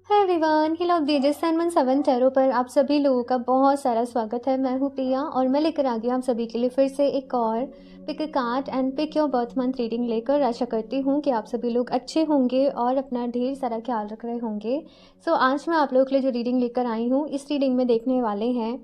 Hi everyone, hello Bezos 717 tarot पर आप सभी लोगों का बहुत सारा स्वागत है। मैं हूँ प्रिया और मैं लेकर आ गई आप सभी के लिए फिर से एक और pick a card and pick your birth month reading लेकर। आशा करती हूँ कि आप सभी लोग अच्छे होंगे और अपना ढेर सारा ख्याल रख रहे होंगे। आज मैं आप लोगों के लिए जो रीडिंग लेकर आई हूँ, इस रीडिंग में देखने वाले हैं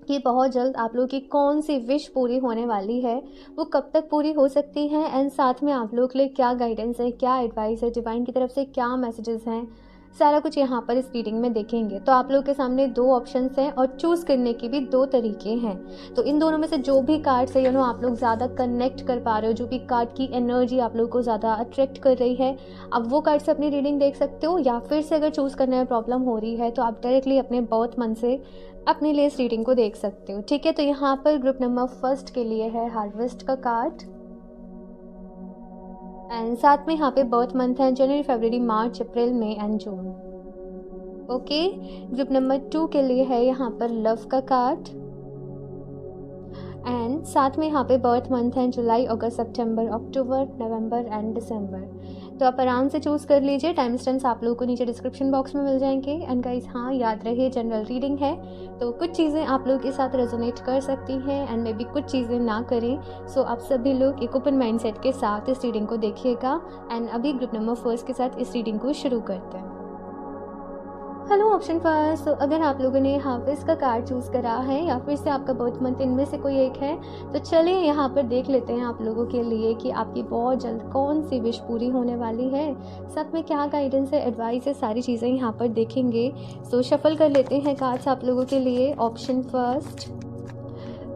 कि बहुत जल्द आप लोगों की कौन सी विश पूरी होने वाली है, वो कब तक पूरी हो सकती है एंड साथ में आप लोगों के लिए क्या गाइडेंस है, क्या एडवाइस है, डिवाइन की तरफ से क्या मैसेजेस हैं, सारा कुछ यहाँ पर इस रीडिंग में देखेंगे। तो आप लोगों के सामने दो ऑप्शंस हैं और चूज़ करने के भी दो तरीके हैं। तो इन दोनों में से जो भी कार्ड से आप लोग ज़्यादा कनेक्ट कर पा रहे हो, जो भी कार्ड की एनर्जी आप लोगों को ज़्यादा अट्रैक्ट कर रही है, आप वो कार्ड से अपनी रीडिंग देख सकते हो। या फिर से अगर चूज़ करने में प्रॉब्लम हो रही है तो आप डायरेक्टली अपने बर्थ मंथ से अपने लिए इस रीडिंग को देख सकते हो। ठीक है, तो यहाँ पर ग्रुप नंबर फर्स्ट के लिए है हार्वेस्ट का कार्ड एंड साथ में यहाँ पे बर्थ मंथ है जनवरी, फरवरी, मार्च, अप्रैल, मई एंड जून। ओके, ग्रुप नंबर 2 के लिए है यहाँ पर लव का कार्ड एंड साथ में यहाँ पे बर्थ मंथ है जुलाई, अगस्त, सितंबर, अक्टूबर, नवंबर एंड दिसंबर। तो आप आराम से चूज़ कर लीजिए। टाइम स्टैम्प्स आप लोगों को नीचे डिस्क्रिप्शन बॉक्स में मिल जाएंगे। एंड गाइस, हाँ याद रहे जनरल रीडिंग है तो कुछ चीज़ें आप लोगों के साथ रेजोनेट कर सकती हैं एंड मे बी कुछ चीज़ें ना करें। आप सभी लोग एक ओपन माइंडसेट के साथ इस रीडिंग को देखिएगा। एंड अभी ग्रुप नंबर फर्स्ट के साथ इस रीडिंग को शुरू करते हैं। हेलो ऑप्शन फर्स्ट, अगर आप लोगों ने हार्वेस्ट का कार्ड चूज़ करा है या फिर से आपका बर्थ मंथ इनमें से कोई एक है, तो चलिए यहाँ पर देख लेते हैं आप लोगों के लिए कि आपकी बहुत जल्द कौन सी विश पूरी होने वाली है, साथ में क्या गाइडेंस है, एडवाइस है, सारी चीज़ें यहाँ पर देखेंगे। शफल कर लेते हैं कार्ड्स आप लोगों के लिए। Option first,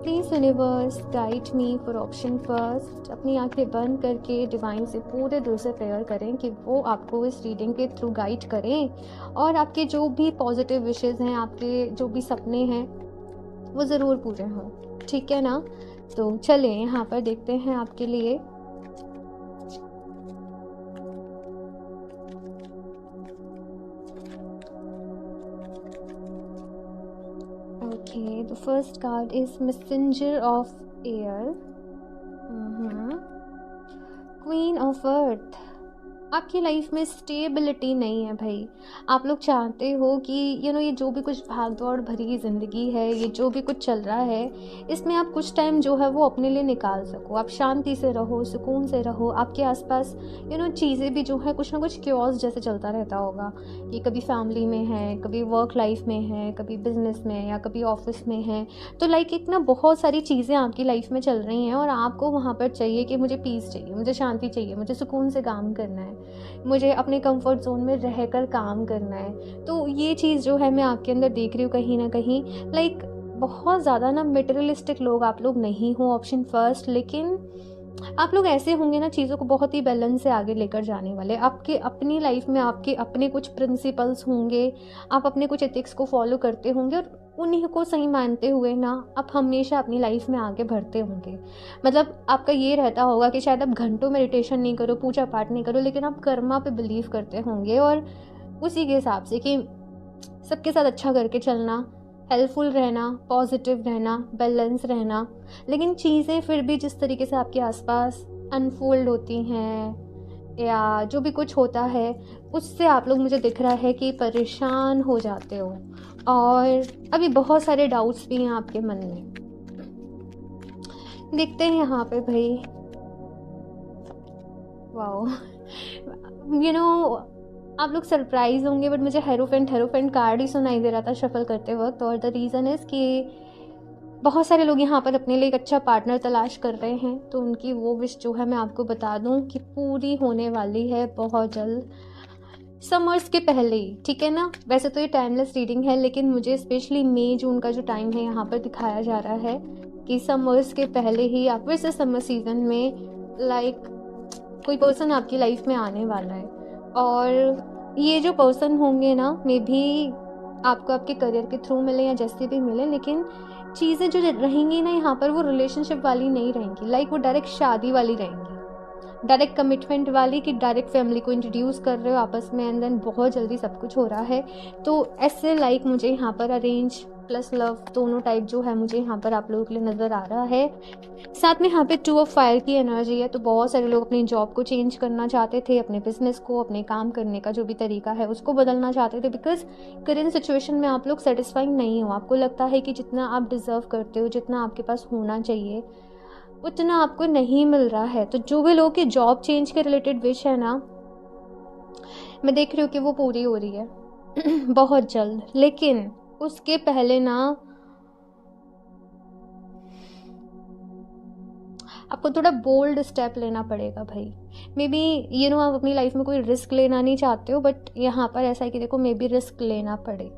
please universe guide me for option first. अपनी आंखें बंद करके डिवाइन से पूरे दिल से प्रेयर करें कि वो आपको इस रीडिंग के थ्रू गाइड करें और आपके जो भी पॉजिटिव विशेज़ हैं, आपके जो भी सपने हैं, वो ज़रूर पूरे हों। ठीक है ना? तो चलें यहाँ पर देखते हैं आपके लिए। Okay, the first card is Messenger of Air. Queen of Earth. आपकी लाइफ में स्टेबिलिटी नहीं है भाई। आप लोग चाहते हो कि ये जो भी कुछ भागदौड़ भरी ज़िंदगी है, ये जो भी कुछ चल रहा है, इसमें आप कुछ टाइम जो है वो अपने लिए निकाल सको। आप शांति से रहो, सुकून से रहो। आपके आसपास चीज़ें भी जो है कुछ ना कुछ क्योस जैसे चलता रहता होगा कि कभी फैमिली में है, कभी वर्क लाइफ में है, कभी बिजनेस में या कभी ऑफिस में है। तो लाइक एक बहुत सारी चीज़ें आपकी लाइफ में चल रही हैं और आपको वहाँ पर चाहिए कि मुझे पीस चाहिए, मुझे शांति चाहिए, मुझे सुकून से काम करना है, मुझे अपने कंफर्ट जोन में रहकर काम करना है। तो ये चीज़ जो है मैं आपके अंदर देख रही हूँ कहीं ना कहीं। लाइक बहुत ज़्यादा मटेरियलिस्टिक लोग आप लोग नहीं हो ऑप्शन फर्स्ट, लेकिन आप लोग ऐसे होंगे चीज़ों को बहुत ही बैलेंस से आगे लेकर जाने वाले। आपके अपनी लाइफ में आपके अपने कुछ प्रिंसिपल्स होंगे, आप अपने कुछ एथिक्स को फॉलो करते होंगे और उन्हीं को सही मानते हुए आप हमेशा अपनी लाइफ में आगे बढ़ते होंगे। मतलब आपका ये रहता होगा कि शायद आप घंटों मेडिटेशन नहीं करो, पूजा पाठ नहीं करो, लेकिन आप कर्मा पे बिलीव करते होंगे और उसी के हिसाब से कि सबके साथ अच्छा करके चलना, हेल्पफुल रहना, पॉजिटिव रहना, बैलेंस रहना। लेकिन चीज़ें फिर भी जिस तरीके से आपके आसपास अनफोल्ड होती हैं या जो भी कुछ होता है, उससे आप लोग, मुझे दिख रहा है कि परेशान हो जाते हो और अभी बहुत सारे डाउट्स भी हैं आपके मन में। देखते हैं यहाँ पे भाई। वाओ, आप लोग सरप्राइज होंगे बट मुझे हेरोफेंट कार्ड ही सुनाई दे रहा था शफल करते वक्त। और द रीज़न इज़ कि बहुत सारे लोग यहाँ पर अपने लिए एक अच्छा पार्टनर तलाश कर रहे हैं। तो उनकी वो विश जो है मैं आपको बता दूँ कि पूरी होने वाली है बहुत जल्द, समर्स के पहले ही। ठीक है ना? वैसे तो ये टाइमलेस रीडिंग है, लेकिन मुझे स्पेशली मई जून का जो टाइम है यहाँ पर दिखाया जा रहा है कि समर्स के पहले ही या फिर से समर सीजन में लाइक कोई पर्सन आपकी लाइफ में आने वाला है। और ये जो पर्सन होंगे मे भी आपको आपके करियर के थ्रू मिले या जैसे भी मिले, लेकिन चीज़ें जो रहेंगी यहाँ पर वो रिलेशनशिप वाली नहीं रहेंगी। लाइक वो डायरेक्ट शादी वाली रहेंगी। डायरेक्ट कमिटमेंट वाली कि डायरेक्ट फैमिली को इंट्रोड्यूस कर रहे हो आपस में एंड देन बहुत जल्दी सब कुछ हो रहा है। तो ऐसे लाइक मुझे यहाँ पर अरेंज प्लस लव दोनों टाइप जो है मुझे यहाँ पर आप लोगों के लिए नज़र आ रहा है। साथ में यहाँ पे 2 ऑफ फायर की एनर्जी है। तो बहुत सारे लोग अपनी जॉब को चेंज करना चाहते थे, अपने बिजनेस को, अपने काम करने का जो भी तरीका है उसको बदलना चाहते थे, बिकॉज करेंट सिचुएशन में आप लोग सेटिस्फाइंग नहीं हो। आपको लगता है कि जितना आप डिज़र्व करते हो, जितना आपके पास होना चाहिए, उतना आपको नहीं मिल रहा है। तो जो भी लोगों की जॉब चेंज के रिलेटेड विश है ना, मैं देख रही हूँ कि वो पूरी हो रही है बहुत जल्द। लेकिन उसके पहले ना आपको थोड़ा बोल्ड स्टेप लेना पड़ेगा भाई। मे बी आप अपनी लाइफ में कोई रिस्क लेना नहीं चाहते हो, बट यहाँ पर ऐसा है कि देखो मे बी रिस्क लेना पड़े,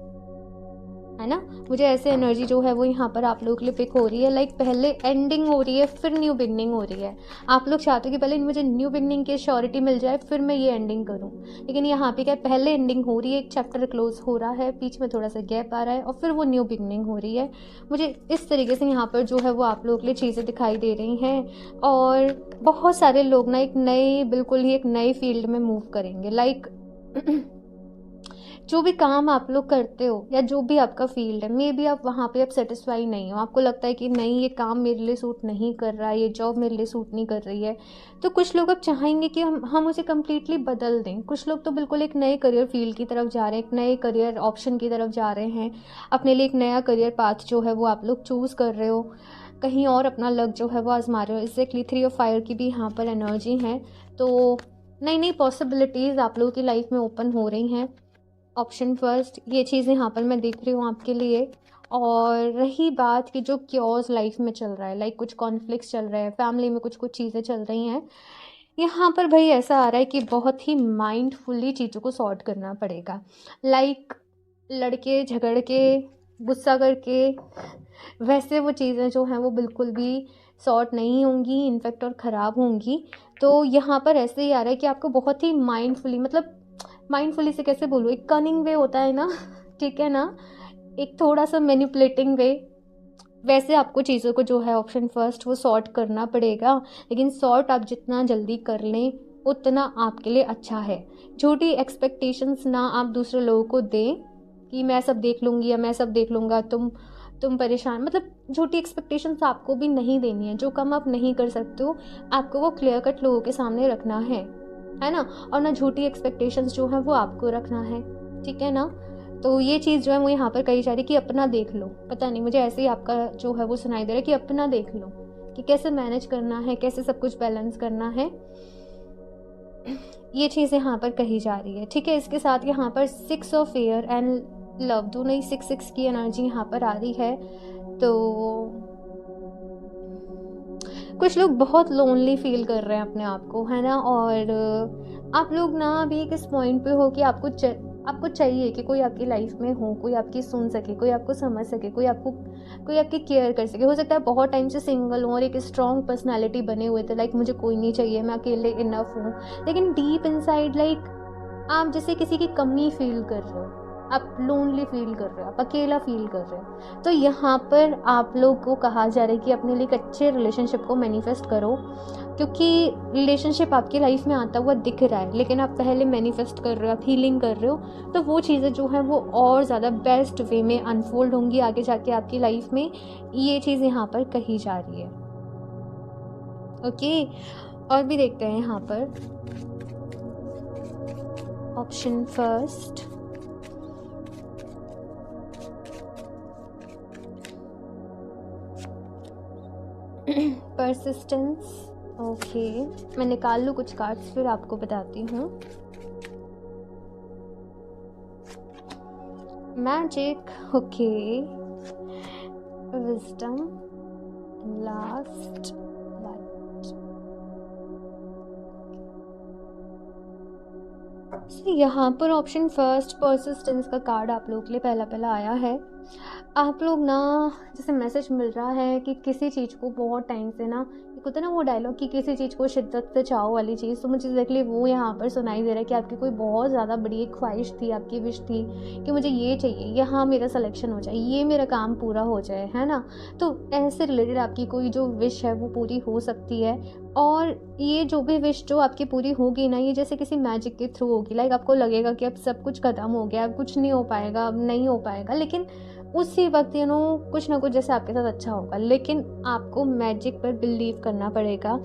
है ना। मुझे ऐसे एनर्जी जो है वो यहाँ पर आप लोगों के लिए पिक हो रही है। लाइक पहले एंडिंग हो रही है, फिर न्यू बिगनिंग हो रही है। आप लोग चाहते हो कि पहले मुझे न्यू बिगनिंग की श्योरिटी मिल जाए, फिर मैं ये एंडिंग करूँ। लेकिन यहाँ पे क्या है, पहले एंडिंग हो रही है, एक चैप्टर क्लोज हो रहा है, बीच में थोड़ा सा गैप आ रहा है, और फिर वो न्यू बिगनिंग हो रही है। मुझे इस तरीके से यहाँ पर जो है वो आप लोगों के लिए चीज़ें दिखाई दे रही हैं। और बहुत सारे लोग ना बिल्कुल ही एक नए फील्ड में मूव करेंगे। लाइक जो भी काम आप लोग करते हो या जो भी आपका फील्ड है, मे बी आप वहाँ पे अब सेटिस्फाई नहीं हो, आपको लगता है कि नहीं ये काम मेरे लिए सूट नहीं कर रहा है, ये जॉब मेरे लिए सूट नहीं कर रही है। तो कुछ लोग अब चाहेंगे कि हम उसे कम्प्लीटली बदल दें। कुछ लोग तो बिल्कुल एक नए करियर फील्ड की तरफ जा रहे हैं, एक नए करियर ऑप्शन की तरफ जा रहे हैं, अपने लिए एक नया करियर पाथ जो है वो आप लोग चूज़ कर रहे हो, कहीं और अपना लक जो है वो आजमा रहे हो। एग्जैक्टली 3 ऑफ फायर की भी यहाँ पर एनर्जी है। तो नई नई पॉसिबिलिटीज़ आप लोगों की लाइफ में ओपन हो रही हैं। ऑप्शन फर्स्ट, ये चीज़ यहाँ पर मैं देख रही हूँ आपके लिए। और रही बात कि जो क्योर्स लाइफ में चल रहा है, लाइक कुछ कॉन्फ्लिक्ट्स चल रहे हैं, फैमिली में कुछ कुछ चीज़ें चल रही हैं, यहाँ पर भाई ऐसा आ रहा है कि बहुत ही माइंडफुली चीज़ों को सॉर्ट करना पड़ेगा। लाइक लड़के झगड़ के, गुस्सा करके, वैसे वो चीज़ें जो हैं वो बिल्कुल भी सॉर्ट नहीं होंगी, इनफेक्ट और ख़राब होंगी। तो यहाँ पर ऐसे ही आ रहा है कि आपको बहुत ही माइंडफुली, मतलब माइंडफुली से कैसे बोलूँ, एक कनिंग वे होता है ना ठीक है ना, एक थोड़ा सा मैनिपुलेटिंग वे, वैसे आपको चीज़ों को जो है ऑप्शन फर्स्ट वो सॉर्ट करना पड़ेगा। लेकिन सॉर्ट आप जितना जल्दी कर लें उतना आपके लिए अच्छा है। झूठी एक्सपेक्टेशंस ना आप दूसरे लोगों को दें कि मैं सब देख लूँगी या मैं सब देख लूँगा, तुम परेशान, मतलब झूठी एक्सपेक्टेशंस आपको भी नहीं देनी है। जो काम आप नहीं कर सकते हो आपको वो क्लियर कट लोगों के सामने रखना है ना। और ना झूठी एक्सपेक्टेशंस जो है वो आपको रखना है, ठीक है ना। तो ये चीज़ जो है वो यहाँ पर कही जा रही है कि अपना देख लो। पता नहीं, मुझे ऐसे ही आपका जो है वो सुनाई दे रहा है कि अपना देख लो कि कैसे मैनेज करना है, कैसे सब कुछ बैलेंस करना है। ये चीज़ यहाँ पर कही जा रही है, ठीक है। इसके साथ यहाँ पर 6 ऑफ एयर एंड लव, दोनों ही 6 की एनर्जी यहाँ पर आ रही है। तो कुछ लोग बहुत लोनली फील कर रहे हैं अपने आप को, है ना। और आप लोग ना अभी किस पॉइंट पे हो कि आपको चाहिए कि कोई आपकी लाइफ में हो, कोई आपकी सुन सके, कोई आपको समझ सके, कोई आपकी केयर कर सके। हो सकता है बहुत टाइम से सिंगल हो और एक स्ट्रॉन्ग पर्सनैलिटी बने हुए थे, लाइक मुझे कोई नहीं चाहिए, मैं अकेले इनफ हूँ, लेकिन डीप इनसाइड लाइक आप जैसे किसी की कमी फील कर रहे हो, आप लोनली फील कर रहे हो, आप अकेला फील कर रहे हो। तो यहाँ पर आप लोग को कहा जा रहा है कि अपने लिए एक अच्छे रिलेशनशिप को मैनिफेस्ट करो, क्योंकि रिलेशनशिप आपकी लाइफ में आता हुआ दिख रहा है, लेकिन आप पहले मैनिफेस्ट कर रहे हो, आप हीलिंग कर रहे हो, तो वो चीज़ें जो हैं वो और ज़्यादा बेस्ट वे में अनफोल्ड होंगी आगे जाके आपकी लाइफ में। ये चीज़ यहाँ पर कही जा रही है, ओके। और भी देखते हैं यहाँ पर ऑप्शन फर्स्ट, परसिस्टेंस, ओके। मैं निकाल लूँ कुछ कार्ड्स फिर आपको बताती हूँ। Magic, okay, wisdom, last, light. यहाँ पर ऑप्शन फर्स्ट परसिस्टेंस का कार्ड आप लोगों के लिए पहला आया है। आप लोग ना जैसे मैसेज मिल रहा है कि किसी चीज़ को बहुत टाइम से ना एक होता है ना वो डायलॉग कि किसी चीज़ को शिद्दत से चाहो वाली चीज़, तो मुझे एग्जैक्टली वो यहाँ पर सुनाई दे रहा है कि आपकी कोई बहुत ज़्यादा बड़ी एक ख्वाहिश थी, आपकी विश थी कि मुझे ये चाहिए, यहाँ मेरा सिलेक्शन हो जाए, ये मेरा काम पूरा हो जाए, है ना। तो ऐसे रिलेटेड आपकी कोई जो विश है वो पूरी हो सकती है। और ये जो भी विश जो आपकी पूरी होगी ना, ये जैसे किसी मैजिक के थ्रू होगी। लाइक आपको लगेगा कि अब सब कुछ ख़त्म हो गया, अब कुछ नहीं हो पाएगा, अब नहीं हो पाएगा, लेकिन उसी वक्त कुछ ना कुछ जैसे आपके साथ अच्छा होगा। लेकिन आपको मैजिक पर बिलीव करना पड़ेगा।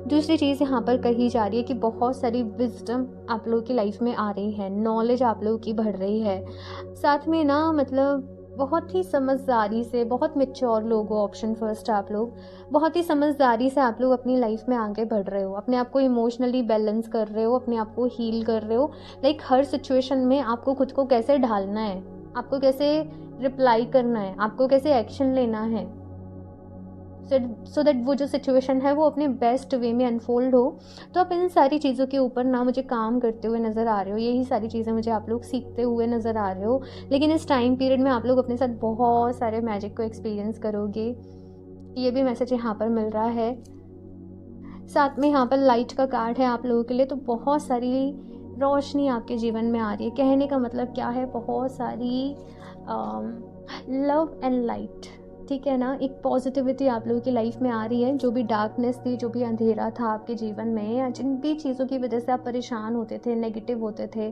दूसरी चीज़ यहाँ पर कही जा रही है कि बहुत सारी विजडम आप लोगों की लाइफ में आ रही है, नॉलेज आप लोगों की बढ़ रही है। साथ में ना मतलब बहुत ही समझदारी से, बहुत मैच्योर लोग हो, ऑप्शन फर्स्ट आप लोग बहुत ही समझदारी से आप लोग अपनी लाइफ में आगे बढ़ रहे हो, अपने आप को इमोशनली बैलेंस कर रहे हो, अपने आप को हील कर रहे हो। लाइक हर सिचुएशन में आपको खुद को कैसे ढालना है, आपको कैसे रिप्लाई करना है, आपको कैसे एक्शन लेना है, सो दैट वो जो सिचुएशन है वो अपने बेस्ट वे में अनफोल्ड हो। तो आप इन सारी चीज़ों के ऊपर ना मुझे काम करते हुए नज़र आ रहे हो, यही सारी चीज़ें मुझे आप लोग सीखते हुए नज़र आ रहे हो। लेकिन इस टाइम पीरियड में आप लोग अपने साथ बहुत सारे मैजिक को एक्सपीरियंस करोगे, ये भी मैसेज यहाँ पर मिल रहा है। साथ में यहाँ पर लाइट का कार्ड है आप लोगों के लिए, तो बहुत सारी रोशनी आपके जीवन में आ रही है। कहने का मतलब क्या है, बहुत सारी लव एंड लाइट, ठीक है ना, एक पॉजिटिविटी आप लोगों की लाइफ में आ रही है। जो भी डार्कनेस थी, जो भी अंधेरा था आपके जीवन में, या जिन भी चीज़ों की वजह से आप परेशान होते थे, नेगेटिव होते थे,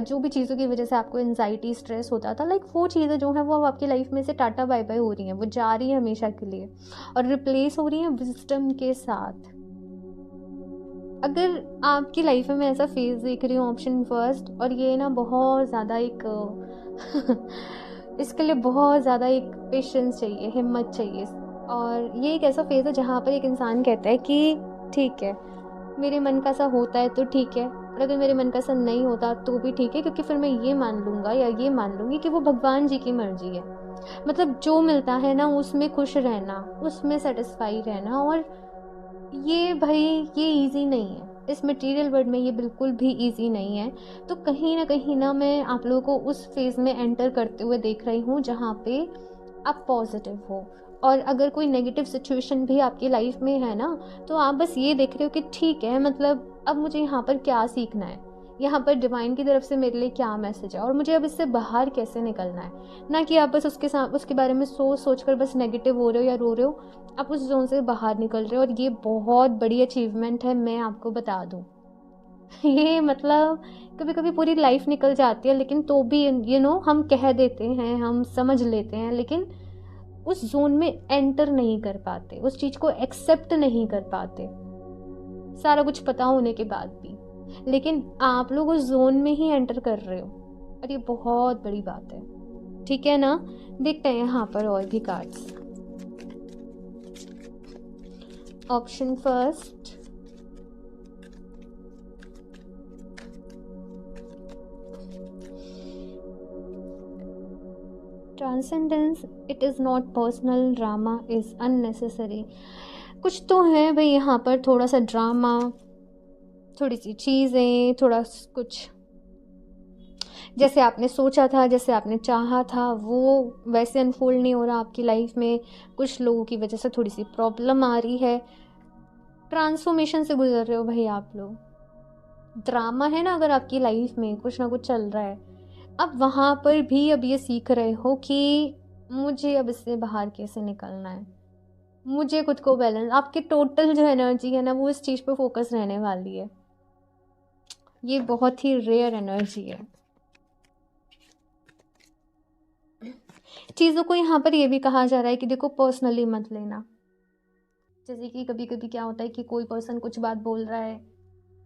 जो भी चीज़ों की वजह से आपको एंजाइटी, स्ट्रेस होता था, लाइक वो चीज़ें जो हैं वो अब आपकी लाइफ में से टाटा बाय बाय हो रही हैं, वो जा रही है हमेशा के लिए और रिप्लेस हो रही हैं विजडम के साथ। अगर आपकी लाइफ में मैं ऐसा फेज देख रही हूँ ऑप्शन फर्स्ट, और ये ना बहुत ज़्यादा एक इसके लिए बहुत ज़्यादा एक पेशेंस चाहिए, हिम्मत चाहिए। और ये एक ऐसा फेज़ है जहाँ पर एक इंसान कहता है कि ठीक है, मेरे मन का सा होता है तो ठीक है, और अगर मेरे मन का सा नहीं होता तो भी ठीक है, क्योंकि फिर मैं ये मान लूँगा या ये मान लूँगी कि वो भगवान जी की मर्जी है। मतलब जो मिलता है ना उसमें खुश रहना, उसमें सेटिस्फाई रहना। और ये भाई ये ईजी नहीं है, इस मटेरियल वर्ल्ड में ये बिल्कुल भी ईजी नहीं है। तो कहीं ना मैं आप लोगों को उस फेज़ में एंटर करते हुए देख रही हूँ जहाँ पे आप पॉजिटिव हो। और अगर कोई नेगेटिव सिचुएशन भी आपकी लाइफ में है ना, तो आप बस ये देख रहे हो कि ठीक है, मतलब अब मुझे यहाँ पर क्या सीखना है, यहाँ पर डिवाइन की तरफ से मेरे लिए क्या मैसेज है, और मुझे अब इससे बाहर कैसे निकलना है। ना कि आप बस उसके बारे में सोच कर बस नेगेटिव हो रहे हो या रो रहे हो, आप उस जोन से बाहर निकल रहे हो। और ये बहुत बड़ी अचीवमेंट है, मैं आपको बता दूँ। ये मतलब कभी कभी पूरी लाइफ निकल जाती है, लेकिन तो भी हम कह देते हैं, हम समझ लेते हैं, लेकिन उस जोन में एंटर नहीं कर पाते, उस चीज़ को एक्सेप्ट नहीं कर पाते, सारा कुछ पता होने के बाद भी। लेकिन आप लोग उस जोन में ही एंटर कर रहे हो, और ये बहुत बड़ी बात है, ठीक है ना। देखते हैं यहाँ पर और भी cards. Option first, transcendence, it is not personal, drama is unnecessary. कुछ तो है भाई यहाँ पर, थोड़ा सा ड्रामा, थोड़ी सी चीज़ें, थोड़ा कुछ जैसे आपने सोचा था, जैसे आपने चाहा था, वो वैसे अनफोल्ड नहीं हो रहा आपकी लाइफ में। कुछ लोगों की वजह से थोड़ी सी प्रॉब्लम आ रही है, ट्रांसफॉर्मेशन से गुजर रहे हो भाई आप लोग। ड्रामा है ना, अगर आपकी लाइफ में कुछ ना कुछ चल रहा है, अब वहाँ पर भी अब ये सीख रहे हो कि मुझे अब इससे बाहर कैसे निकलना है, मुझे खुद को बैलेंस। आपकी टोटल जो एनर्जी है ना वो इस चीज़ पे फोकस रहने वाली है। ये बहुत ही रेयर एनर्जी है। चीज़ों को यहाँ पर ये भी कहा जा रहा है कि देखो पर्सनली मत लेना। जैसे कि कभी कभी क्या होता है कि कोई पर्सन कुछ बात बोल रहा है,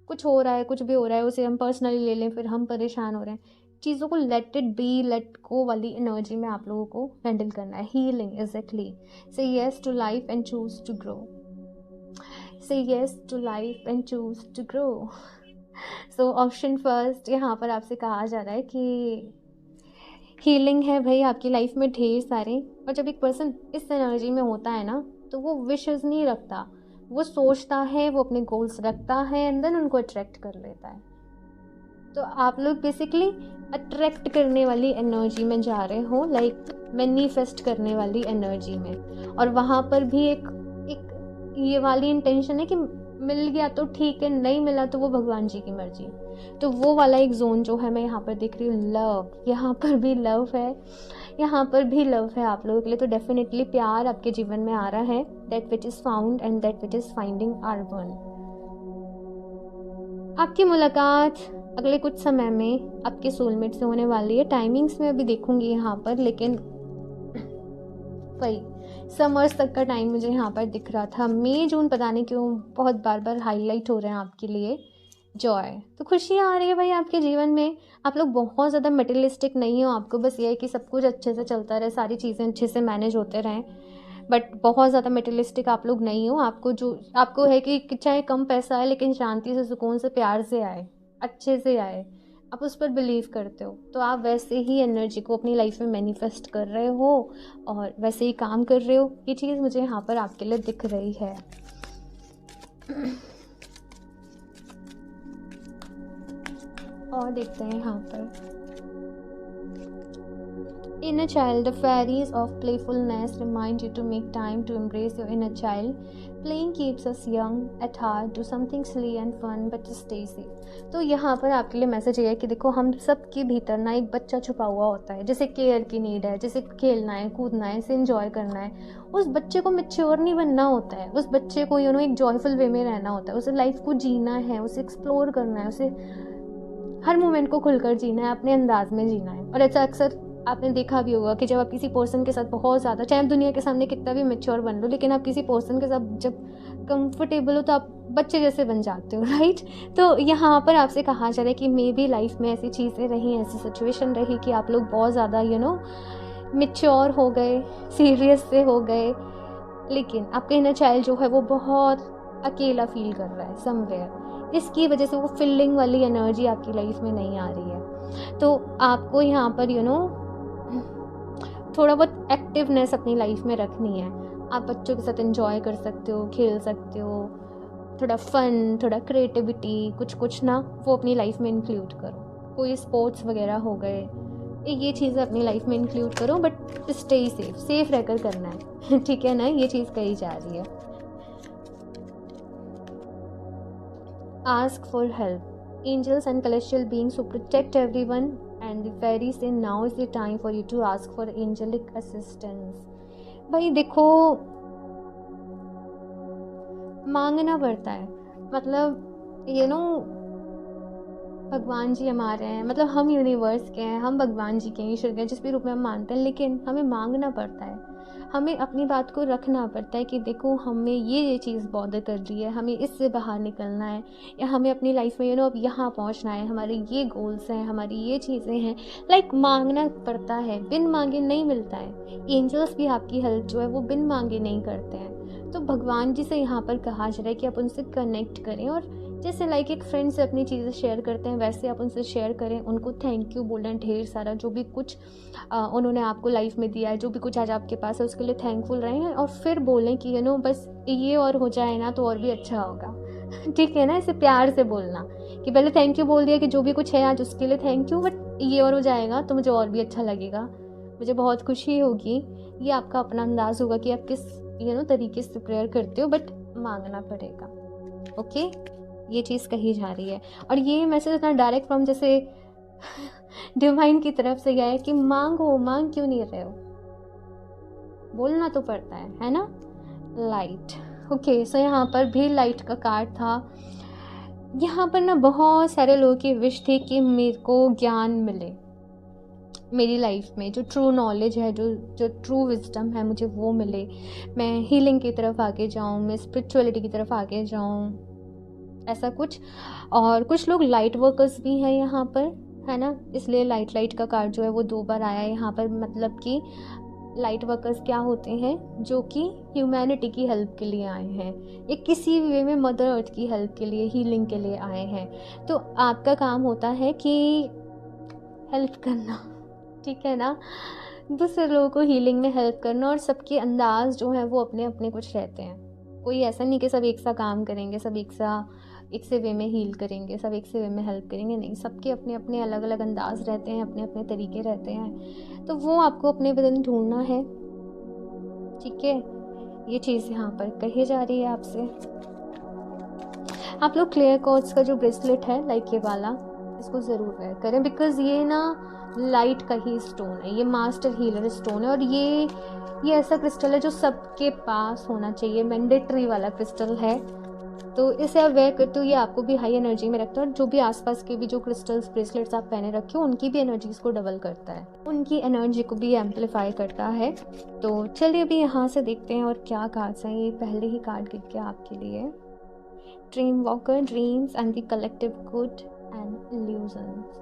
कुछ हो रहा है, कुछ भी हो रहा है, उसे हम पर्सनली ले लें, फिर हम परेशान हो रहे हैं। चीज़ों को let it be, let go वाली एनर्जी में आप लोगों को हैंडल करना है। Healing exactly. Say yes to life and choose to grow. Say yes to life and choose to grow. So option first यहाँ पर आपसे कहा जा रहा है कि हीलिंग है भाई आपकी लाइफ में ढेर सारे। और जब एक पर्सन इस एनर्जी में होता है ना, तो वो विशेस नहीं रखता, वो सोचता है, वो अपने गोल्स रखता है, एंड देन उनको अट्रैक्ट कर लेता है। तो आप लोग बेसिकली अट्रैक्ट करने वाली एनर्जी में जा रहे हो, लाइक मैनिफेस्ट करने वाली एनर्जी में। और वहाँ पर भी एक ये वाली इंटेंशन है कि मिल गया तो ठीक है, नहीं मिला तो वो भगवान जी की मर्जी। तो वो वाला एक जोन जो है मैं यहाँ पर देख रही हूँ, लव, यहाँ पर भी लव है, यहाँ पर भी लव है आप लोगों के लिए। तो डेफिनेटली प्यार आपके जीवन में आ रहा है, that which is found and that which is finding are one. आपकी मुलाकात अगले कुछ समय में आपके सोलमेट से होने वाली है। टाइमिंग्स में अभी देखूंगी यहाँ पर, लेकिन वही समर्स तक का टाइम मुझे यहाँ पर दिख रहा था। मई जून पता नहीं क्यों बहुत बार बार हाईलाइट हो रहे हैं आपके लिए। जॉय, तो खुशियाँ आ रही है भाई आपके जीवन में। आप लोग बहुत ज़्यादा मटेरियलिस्टिक नहीं हो, आपको बस ये है कि सब कुछ अच्छे से चलता रहे, सारी चीज़ें अच्छे से मैनेज होते रहें, बट बहुत ज़्यादा मटेरियलिस्टिक आप लोग नहीं हो। आपको है कि चाहे कम पैसा आए लेकिन शांति से, सुकून से, प्यार से आए, अच्छे से आए, आप उस पर बिलीव करते हो। तो आप वैसे ही एनर्जी को अपनी लाइफ में मैनिफेस्ट कर रहे हो और वैसे ही काम कर रहे हो। ये चीज़ मुझे यहाँ पर आपके लिए दिख रही है। और देखते हैं यहाँ पर, inner child, the fairies of playfulness remind you to make time to embrace your inner child. Playing keeps us young at heart. Do something silly and fun, but just stay safe. तो यहाँ पर आपके लिए message ये है कि देखो, हम सब के भीतर ना एक बच्चा छुपा हुआ होता है, जैसे केयर की नीड है, जैसे खेलना है, कूदना है, इसे एंजॉय करना है। उस बच्चे को मैच्योर नहीं बनना होता है, उस बच्चे को एक जॉयफुल वे में रहना होता है, उसे लाइफ को जीना है, उसे एक्सप्लोर करना है, उसे हर मोमेंट को खुलकर जीना है, अपने अंदाज में जीना है। और ऐसा अक्सर आपने देखा भी होगा कि जब आप किसी पर्सन के साथ बहुत ज़्यादा, चाहे आप दुनिया के सामने कितना भी मैच्योर बन लो, लेकिन आप किसी पर्सन के साथ जब कंफर्टेबल हो तो आप बच्चे जैसे बन जाते हो, राइट। तो यहाँ पर आपसे कहा जा रहा है कि मे भी लाइफ में ऐसी चीज़ें रही, ऐसी सिचुएशन रही कि आप लोग बहुत ज़्यादा मैच्योर हो गए, सीरियस से हो गए, लेकिन आपका इनर चाइल्ड जो है वो बहुत अकेला फील कर रहा है समवेयर। इसकी वजह से वो फीलिंग वाली एनर्जी आपकी लाइफ में नहीं आ रही है। तो आपको यहाँ पर थोड़ा बहुत एक्टिवनेस अपनी लाइफ में रखनी है। आप बच्चों के साथ एंजॉय कर सकते हो, खेल सकते हो, थोड़ा फन, थोड़ा क्रिएटिविटी, कुछ ना वो अपनी लाइफ में इंक्लूड करो। कोई स्पोर्ट्स वगैरह हो गए, ये चीज़ें अपनी लाइफ में इंक्लूड करो, बट स्टे सेफ रहकर करना है। ठीक है ना, ये चीज़ कही जा रही है। Ask for help, angels and celestial beings who protect everyone and the fairies say now is the time for you to ask for angelic assistance। भाई देखो, मांगना पड़ता है, मतलब भगवान जी हमारे हैं, मतलब हम यूनिवर्स के हैं, हम भगवान जी के हैं, ईश्वर के हैं, जिस भी रूप में हम मानते हैं, लेकिन हमें मांगना पड़ता है, हमें अपनी बात को रखना पड़ता है कि देखो हमें ये चीज़ बॉदर कर रही है, हमें इससे बाहर निकलना है, या हमें अपनी लाइफ में अब यहाँ पहुँचना है, हमारे ये गोल्स हैं, हमारी ये चीज़ें हैं। लाइक मांगना पड़ता है, बिन मांगे नहीं मिलता है। एंजल्स भी आपकी हेल्प जो है वो बिन मांगे नहीं करते हैं। तो भगवान जी से यहाँ पर कहा जा रहा है कि आप उनसे कनेक्ट करें, और जैसे लाइक एक फ्रेंड से अपनी चीज़ें शेयर करते हैं वैसे आप उनसे शेयर करें, उनको थैंक यू बोलें ढेर सारा, जो भी कुछ उन्होंने आपको लाइफ में दिया है, जो भी कुछ आज आपके पास है उसके लिए थैंकफुल रहें, और फिर बोलें कि बस ये और हो जाए ना तो और भी अच्छा होगा। ठीक है ना, इसे प्यार से बोलना कि पहले थैंक यू बोल दिया कि जो भी कुछ है आज उसके लिए थैंक यू, बट ये और हो जाएगा तो मुझे और भी अच्छा लगेगा, मुझे बहुत खुशी होगी। ये आपका अपना अंदाज़ होगा कि आप किस तरीके से प्रेयर करते हो, बट मांगना पड़ेगा। ओके, ये चीज़ कही जा रही है। और ये मैसेज इतना डायरेक्ट फ्रॉम जैसे डिवाइन की तरफ से गया है कि मांगो, मांग क्यों नहीं रहे हो, बोलना तो पड़ता है ना। लाइट, ओके, सो यहाँ पर भी लाइट का कार्ड था। यहाँ पर ना बहुत सारे लोगों की विश थी कि मेरे को ज्ञान मिले, मेरी लाइफ में जो ट्रू नॉलेज है, जो ट्रू विजडम है, मुझे वो मिले, मैं हीलिंग की तरफ आगे जाऊँ, मैं स्पिरिचुअलिटी की तरफ आगे जाऊँ, ऐसा कुछ। और कुछ लोग लाइट वर्कर्स भी हैं यहाँ पर, है ना, इसलिए लाइट का कार्ड जो है वो 2 बार आया है यहाँ पर। मतलब कि लाइट वर्कर्स क्या होते हैं, जो कि ह्यूमैनिटी की हेल्प के लिए आए हैं, एक किसी वे में मदर अर्थ की हेल्प के लिए, हीलिंग के लिए आए हैं। तो आपका काम होता है कि हेल्प करना, ठीक है ना, दूसरे लोगों को हीलिंग में हेल्प करना। और सबके अंदाज जो है वो अपने अपने कुछ रहते हैं, कोई ऐसा नहीं कि सब एक सा काम करेंगे, सब एक से वे में हील करेंगे, सब एक से वे में हेल्प करेंगे, नहीं, सबके अपने अपने अलग अलग अंदाज रहते हैं, अपने अपने तरीके रहते हैं। तो वो आपको अपने बदन ढूंढना है, ठीक है। ये चीज़ यहाँ पर कही जा रही है आपसे। आप लोग क्लियर क्वार्ट्ज का जो ब्रेसलेट है लाइक ये वाला, इसको ज़रूर वेयर करें, बिकॉज़ ये ना लाइट का ही स्टोन है, ये मास्टर हीलर स्टोन है, और ये ऐसा क्रिस्टल है जो सबके पास होना चाहिए, मैंडेटरी वाला क्रिस्टल है। तो इसे आप वेयर करते हो, ये आपको भी हाई एनर्जी में रखता है, और जो भी आसपास के भी जो क्रिस्टल्स ब्रेसलेट्स आप पहने रखे हो उनकी भी एनर्जीज को डबल करता है, उनकी एनर्जी को भी एम्पलीफाई करता है। तो चलिए अभी यहाँ से देखते हैं और क्या कार्ड्स हैं। ये पहले ही कार्ड गिर गया आपके लिए, dream walker, dreams and the collective good and illusions.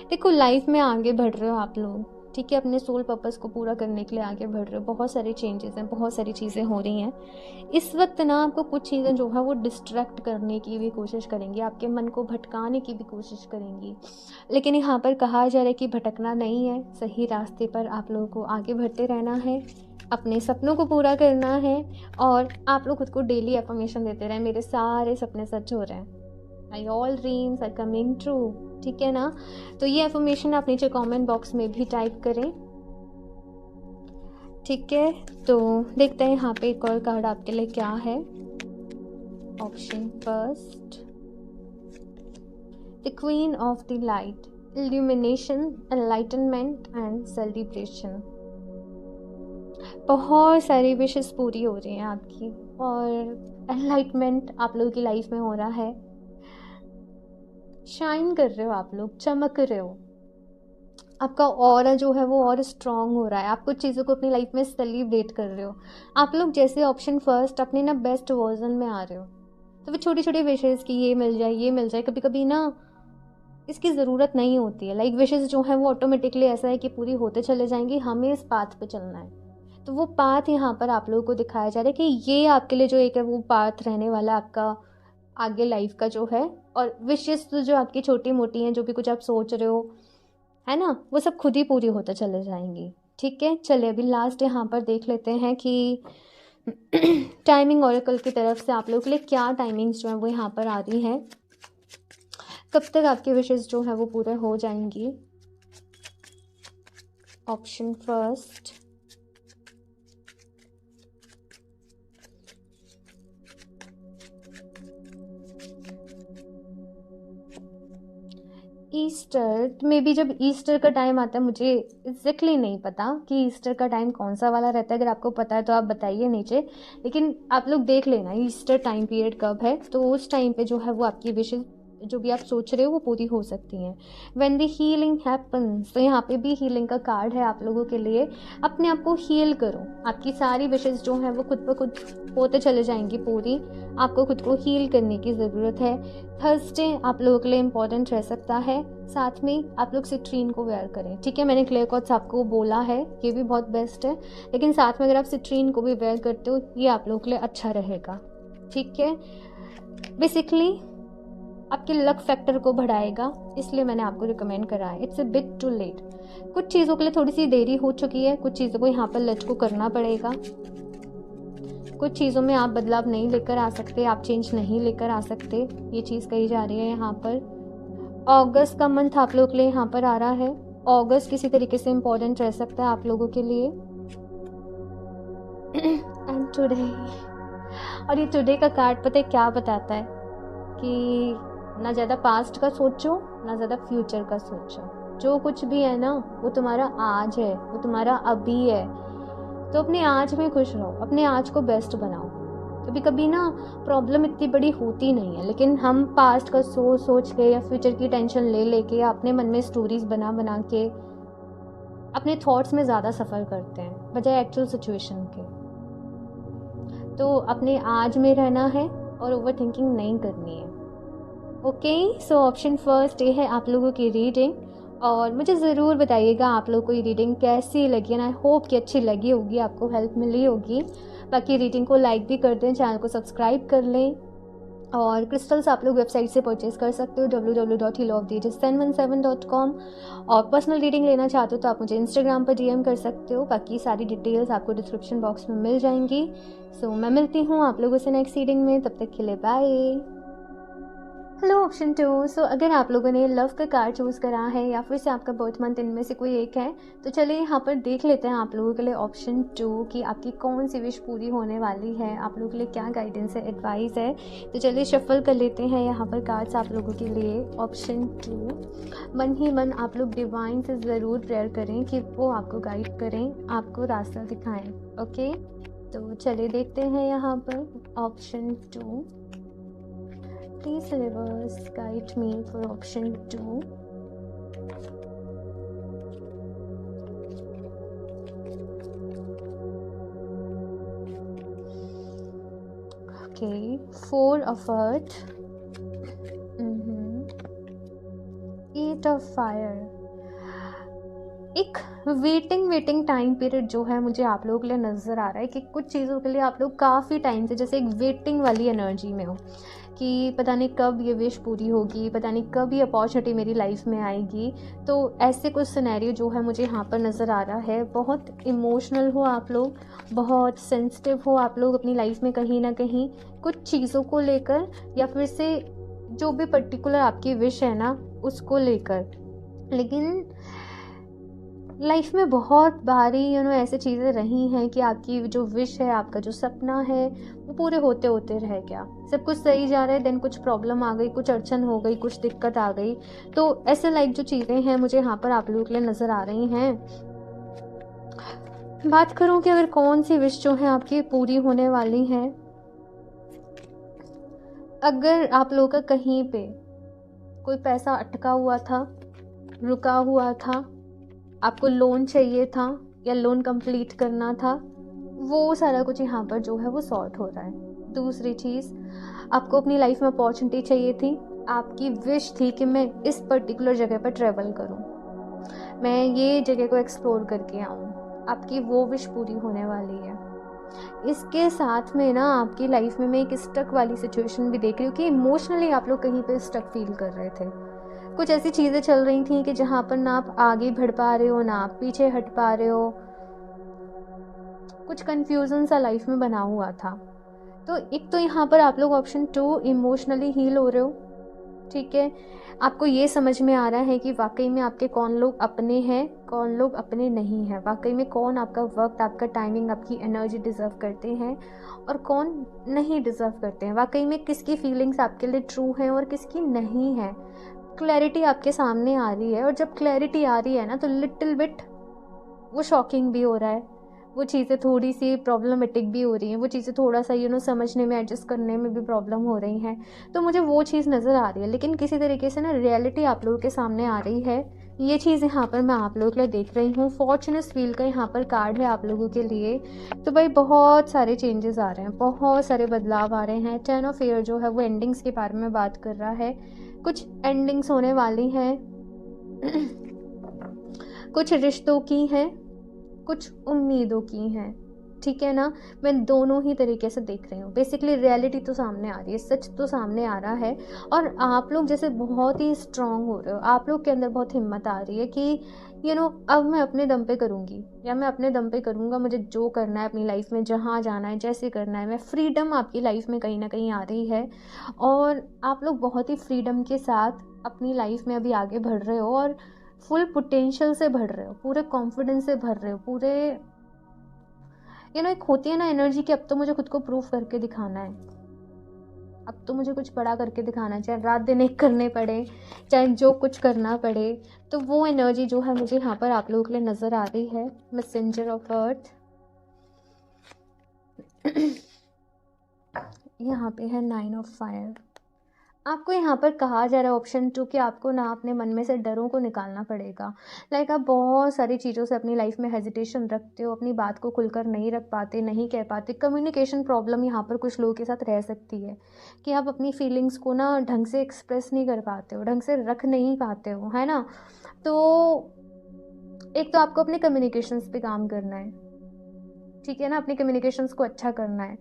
देखो लाइफ में आगे बढ़ रहे हो आप लोग, ठीक है, अपने सोल पर्पस को पूरा करने के लिए आगे बढ़ रहे हो। बहुत सारे चेंजेस हैं, बहुत सारी चीज़ें हो रही हैं इस वक्त ना। आपको कुछ चीज़ें जो है वो डिस्ट्रैक्ट करने की भी कोशिश करेंगी, आपके मन को भटकाने की भी कोशिश करेंगी, लेकिन यहाँ पर कहा जा रहा है कि भटकना नहीं है, सही रास्ते पर आप लोगों को आगे बढ़ते रहना है, अपने सपनों को पूरा करना है, और आप लोग खुद को डेली अफर्मेशन देते रहें, मेरे सारे सपने सच हो रहे हैं, I all dreams are coming true, ठीक है ना। तो ये अफर्मेशन आप नीचे कमेंट बॉक्स में भी टाइप करें, ठीक है। तो देखते हैं यहाँ पे एक और कार्ड आपके लिए क्या है। Option first, the queen of the light, illumination, enlightenment and celebration. बहुत सारी विशेस पूरी हो रही हैं आपकी, और एनलाइटमेंट आप लोगों की लाइफ में हो रहा है, शाइन कर रहे हो आप लोग, चमक रहे हो, आपका ऑरा जो है वो और स्ट्रॉन्ग हो रहा है, आप कुछ चीज़ों को अपनी लाइफ में सेलिब्रेट कर रहे हो। आप लोग जैसे ऑप्शन फर्स्ट अपने ना बेस्ट वर्जन में आ रहे हो, तो वो छोटी छोटी विशेज़ की ये मिल जाए, ये मिल जाए, कभी कभी ना इसकी ज़रूरत नहीं होती है। लाइक विशेज़ जो है वो ऑटोमेटिकली ऐसा है कि पूरी होते चले जाएंगी, हमें इस पाथ पे चलना है। तो वो पाथ यहाँ पर आप लोगों को दिखाया जा रहा है कि ये आपके लिए जो एक है वो पाथ रहने वाला आपका आगे लाइफ का जो है। और विशेस तो जो आपकी छोटी मोटी हैं, जो भी कुछ आप सोच रहे हो, है ना, वो सब खुद ही पूरी होते चले जाएंगी, ठीक है। चलिए अभी लास्ट यहाँ पर देख लेते हैं कि टाइमिंग ऑरेकल की तरफ से आप लोगों के लिए क्या टाइमिंग्स जो है वो यहाँ पर आ रही हैं, कब तक आपकी विशेस जो है वो पूरे हो जाएंगी। ऑप्शन फर्स्ट, ईस्टर में भी, जब ईस्टर का टाइम आता है, मुझे एग्जैक्टली नहीं पता कि ईस्टर का टाइम कौन सा वाला रहता है, अगर आपको पता है तो आप बताइए नीचे, लेकिन आप लोग देख लेना ईस्टर टाइम पीरियड कब है, तो उस टाइम पे जो है वो आपकी विशेस जो भी आप सोच रहे हो वो पूरी हो सकती हैं। व्हेन द हीलिंग हैपन्स, तो यहाँ पे भी हीलिंग का कार्ड है आप लोगों के लिए। अपने आप को हील करो, आपकी सारी विशेस जो हैं वो खुद ब खुद होते चले जाएंगी पूरी, आपको खुद को हील करने की ज़रूरत है। थर्सडे आप लोगों के लिए इम्पॉर्टेंट रह सकता है, साथ में आप लोग सिट्रीन को वेयर करें, ठीक है। मैंने क्लियर कॉट्स आपको बोला है, ये भी बहुत बेस्ट है, लेकिन साथ में अगर आप सिट्रीन को भी वेयर करते हो ये आप लोगों के लिए अच्छा रहेगा, ठीक है। बेसिकली आपके लक फैक्टर को बढ़ाएगा, इसलिए मैंने आपको रिकमेंड करा है। It's a bit too late, कुछ चीज़ों के लिए थोड़ी सी देरी हो चुकी है, कुछ चीज़ों को यहाँ पर लेट को करना पड़ेगा, कुछ चीज़ों में आप बदलाव नहीं लेकर आ सकते, आप चेंज नहीं लेकर आ सकते, ये चीज़ कही जा रही है यहाँ पर। अगस्त का मंथ आप लोगों के लिए यहाँ पर आ रहा है, अगस्त किसी तरीके से इम्पोर्टेंट रह सकता है आप लोगों के लिए। एंड टुडे, और ये टुडे का कार्ड पता है क्या बताता है कि ना ज़्यादा पास्ट का सोचो, ना ज़्यादा फ्यूचर का सोचो, जो कुछ भी है ना वो तुम्हारा आज है, वो तुम्हारा अभी है, तो अपने आज में खुश रहो, अपने आज को बेस्ट बनाओ। कभी कभी ना प्रॉब्लम इतनी बड़ी होती नहीं है, लेकिन हम पास्ट का सोच के या फ्यूचर की टेंशन ले लेके या अपने मन में स्टोरीज बना बना के अपने थॉट्स में ज़्यादा सफ़र करते हैं बजाय एक्चुअल सिचुएशन के। तो अपने आज में रहना है और ओवर थिंकिंग नहीं करनी है, ओके। सो ऑप्शन फर्स्ट ये है आप लोगों की रीडिंग, और मुझे ज़रूर बताइएगा आप लोगों को ये रीडिंग कैसी लगी, एंड आई होप कि अच्छी लगी होगी, आपको हेल्प मिली होगी। बाकी रीडिंग को लाइक भी कर दें, चैनल को सब्सक्राइब कर लें, और क्रिस्टल्स आप लोग वेबसाइट से परचेज़ कर सकते हो www.healoftheages1017.com। और पर्सनल रीडिंग लेना चाहते हो तो आप मुझे इंस्टाग्राम पर डीएम कर सकते हो, बाकी सारी डिटेल्स आपको डिस्क्रिप्शन बॉक्स में मिल जाएंगी। सो मैं मिलती हूँ आप लोगों से नेक्स्ट रीडिंग में, तब तक के लिए bye. Hello option two. So अगर आप लोगों ने लव का कार्ड चूज़ करा है या फिर से आपका बर्थ मंथ इनमें से कोई एक है, तो चलिए यहाँ पर देख लेते हैं आप लोगों के लिए ऑप्शन टू कि आपकी कौन सी विश पूरी होने वाली है, आप लोगों के लिए क्या गाइडेंस है, एडवाइस है। तो चलिए शफल कर लेते हैं यहाँ पर कार्ड्स आप लोगों के लिए। ऑप्शन टू, मन ही मन आप लोग डिवाइन से ज़रूर प्रेयर करें कि वो आपको गाइड करें, आपको रास्ता दिखाएं। ओके, तो चलिए देखते हैं यहाँ पर option two. Please universe guide me for option 2. Okay, 4 of earth. 8 of fire. एक वेटिंग टाइम पीरियड जो है मुझे आप लोगों के लिए नज़र आ रहा है कि कुछ चीज़ों के लिए आप लोग काफ़ी टाइम से जैसे एक वेटिंग वाली एनर्जी में हो कि पता नहीं कब ये विश पूरी होगी, पता नहीं कब ये अपॉर्चुनिटी मेरी लाइफ में आएगी। तो ऐसे कुछ सिनेरियो जो है मुझे यहाँ पर नज़र आ रहा है। बहुत इमोशनल हो आप लोग, बहुत सेंसिटिव हो आप लोग अपनी लाइफ में कहीं ना कहीं कुछ चीज़ों को लेकर, या फिर से जो भी पर्टिकुलर आपकी विश है ना उसको लेकर। लेकिन लाइफ में बहुत बारी ऐसी चीज़ें रही हैं कि आपकी जो विश है, आपका जो सपना है वो पूरे होते होते रह गया। सब कुछ सही जा रहा है, देन कुछ प्रॉब्लम आ गई, कुछ अड़चन हो गई, कुछ दिक्कत आ गई। तो ऐसे लाइक जो चीज़ें हैं मुझे यहाँ पर आप लोगों के लिए नज़र आ रही हैं। बात करूँ कि अगर कौन सी विश जो है आपकी पूरी होने वाली है, अगर आप लोगों का कहीं पे कोई पैसा अटका हुआ था, रुका हुआ था, आपको लोन चाहिए था या लोन कंप्लीट करना था, वो सारा कुछ यहाँ पर जो है वो सॉर्ट हो रहा है। दूसरी चीज़, आपको अपनी लाइफ में अपॉर्चुनिटी चाहिए थी, आपकी विश थी कि मैं इस पर्टिकुलर जगह पर ट्रैवल करूँ, मैं ये जगह को एक्सप्लोर करके आऊँ, आपकी वो विश पूरी होने वाली है। इसके साथ में ना आपकी लाइफ में मैं एक स्टक वाली सिचुएशन भी देख रही हूँ कि इमोशनली आप लोग कहीं पे स्टक फील कर रहे थे। कुछ ऐसी चीज़ें चल रही थी कि जहाँ पर ना आप आगे बढ़ पा रहे हो, ना आप पीछे हट पा रहे हो। कुछ कंफ्यूजन सा लाइफ में बना हुआ था। तो एक तो यहाँ पर आप लोग ऑप्शन टू इमोशनली हील हो रहे हो, ठीक है। आपको ये समझ में आ रहा है कि वाकई में आपके कौन लोग अपने हैं, कौन लोग अपने नहीं हैं, वाकई में कौन आपका वक्त, आपका टाइमिंग, आपकी एनर्जी डिज़र्व करते हैं और कौन नहीं डिज़र्व करते हैं। वाकई में किसकी फीलिंग्स आपके लिए ट्रू हैं और किसकी नहीं है। क्लैरिटी आपके सामने आ रही है, और जब क्लैरिटी आ रही है ना तो लिटिल बिट वो शॉकिंग भी हो रहा है, वो चीज़ें थोड़ी सी प्रॉब्लमेटिक भी हो रही हैं, वो चीज़ें थोड़ा सा समझने में, एडजस्ट करने में भी प्रॉब्लम हो रही हैं। तो मुझे वो चीज़ नज़र आ रही है, लेकिन किसी तरीके से ना रियलिटी आप लोगों के सामने आ रही है। ये चीज़ यहाँ पर मैं आप लोगों के लिए देख रही हूँ। फॉर्चुनेट व्हील का यहाँ पर कार्ड है आप लोगों के लिए। तो भाई बहुत सारे चेंजेस आ रहे हैं, बहुत सारे बदलाव आ रहे हैं। 10 ऑफ ईयर जो है वो एंडिंग्स के बारे में बात कर रहा है। कुछ एंडिंग्स होने वाली हैं कुछ रिश्तों की हैं, कुछ उम्मीदों की हैं, ठीक है ना। मैं दोनों ही तरीके से देख रही हूँ। बेसिकली रियलिटी तो सामने आ रही है, सच तो सामने आ रहा है, और आप लोग जैसे बहुत ही स्ट्रांग हो रहे हो। आप लोग के अंदर बहुत हिम्मत आ रही है कि अब मैं अपने दम पे करूँगी, या मैं अपने दम पे करूँगा, मुझे जो करना है अपनी लाइफ में, जहाँ जाना है, जैसे करना है। मैं फ्रीडम आपकी लाइफ में कहीं ना कहीं आ रही है, और आप लोग बहुत ही फ्रीडम के साथ अपनी लाइफ में अभी आगे बढ़ रहे हो, और फुल पोटेंशियल से बढ़ रहे हो, पूरे कॉन्फिडेंस से भर रहे हो, पूरे एक होती है ना एनर्जी कि अब तो मुझे खुद को प्रूफ करके दिखाना है, अब तो मुझे कुछ बड़ा करके दिखाना है, चाहे रात दिन एक करने पड़े, चाहे जो कुछ करना पड़े। तो वो एनर्जी जो है मुझे यहाँ पर आप लोगों के लिए नज़र आ रही है। मैसेंजर ऑफ अर्थ यहाँ पे है 9 ऑफ फायर। आपको यहाँ पर कहा जा रहा है ऑप्शन टू कि आपको ना अपने मन में से डरों को निकालना पड़ेगा। लाइक आप बहुत सारी चीज़ों से अपनी लाइफ में हेजिटेशन रखते हो, अपनी बात को खुलकर नहीं रख पाते, नहीं कह पाते। कम्युनिकेशन प्रॉब्लम यहाँ पर कुछ लोगों के साथ रह सकती है कि आप अपनी फीलिंग्स को ना ढंग से एक्सप्रेस नहीं कर पाते हो, ढंग से रख नहीं पाते हो, है ना। तो एक तो आपको अपने कम्युनिकेशंस पे काम करना है, ठीक है ना, अपनी कम्युनिकेशंस को अच्छा करना है।